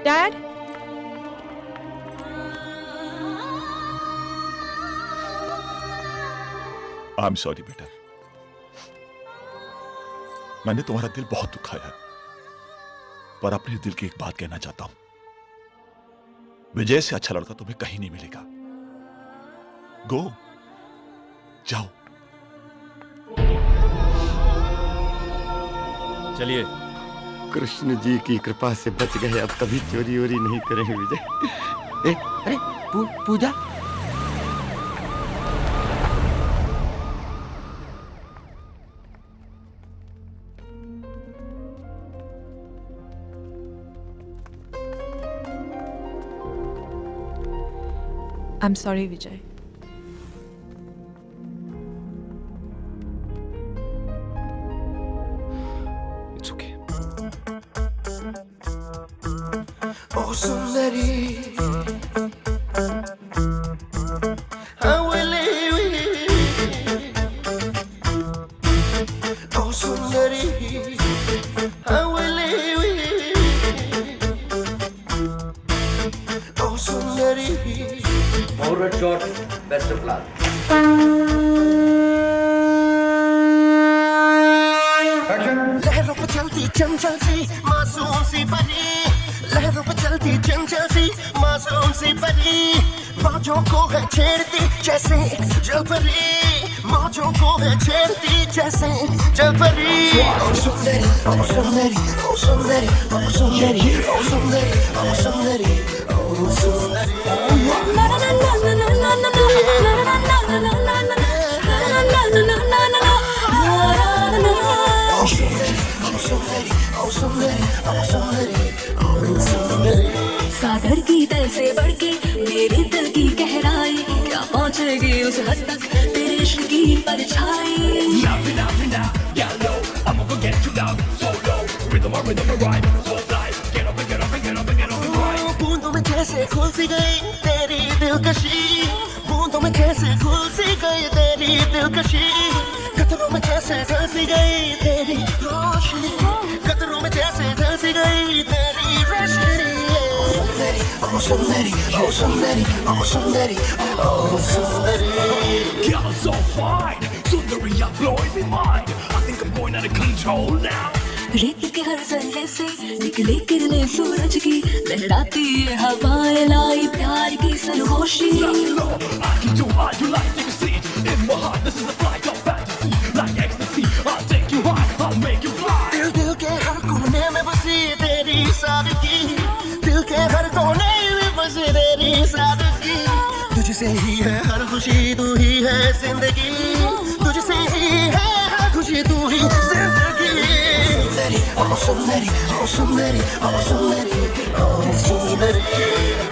Speaker 5: डैड,
Speaker 22: आई एम सॉरी बेटा, मैंने तुम्हारा दिल बहुत दुखाया है, पर अपने दिल की एक बात कहना चाहता हूं। विजय से अच्छा लड़का तुम्हें कहीं नहीं मिलेगा। गो, जाओ।
Speaker 7: चलिए। कृष्ण जी की कृपा से बच गए, अब कभी चोरी वोरी नहीं करेंगे विजय। अरे पूजा।
Speaker 5: I'm sorry, Vijay.
Speaker 12: It's okay. Oh, Sundari, I will leave. Oh, Sundari, I will leave. Oh, Sundari.
Speaker 10: Forward shot, best of luck.
Speaker 12: लहरों पर चलती चंचल सी मासूम सी परी, लहरों पर चलती चंचल सी मासूम सी परी, मौजों को है छेड़ती जैसे जलपरी, मौजों को है छेड़ती जैसे जलपरी। ओ सुंदरी, ओ सुंदरी, ओ सुंदरी, ओ सुंदरी, ओ सुंदरी, ओ सुंदरी, ओ सुंदरी। ना ना ना ना ना ना ना ना ना ना ना सागर की दिल से बढ़ के मेरे दिल की गहराई, क्या पहुंचेगी उस हद तक तेरे इश्क की परछाई। बूंदों में जैसे घुल सी गई तेरी दिलकशी, बूंदों में जैसे घुल सी गई तेरी दिलकशी, कतरों में जैसे ढल सी गई तेरी रोशनी, कतरों में जैसे ढल सी गई तेरी रोशनी। Oh Sundari, oh Sundari, oh Sundari, oh Sundari.
Speaker 19: Girl, so fine, Sundari, you're blowing me mind. I think I'm going out of control now.
Speaker 12: रेत के हर जर्रे से निकले किरणें सूरज की, लहराती ये हवाएं लाई प्यार की सरगोशी।
Speaker 19: I can do how you like, take a seat in my heart. This is a flight of fantasy, like ecstasy. I'll take you high, I'll make you fly.
Speaker 12: दिल दिल के हर कोने में बसी तेरी सादगी, दिल के हर कोने में बस तेरी सादगी। तुझसे ही है हर खुशी, तू ही है जिंदगी, तुझसे ही है हर खुशी, तू ही जिंदगी। सुंदरी, ओ सुंदरी, ओ सुंदरी, ओ सुंदरी, ओ सुंदरी।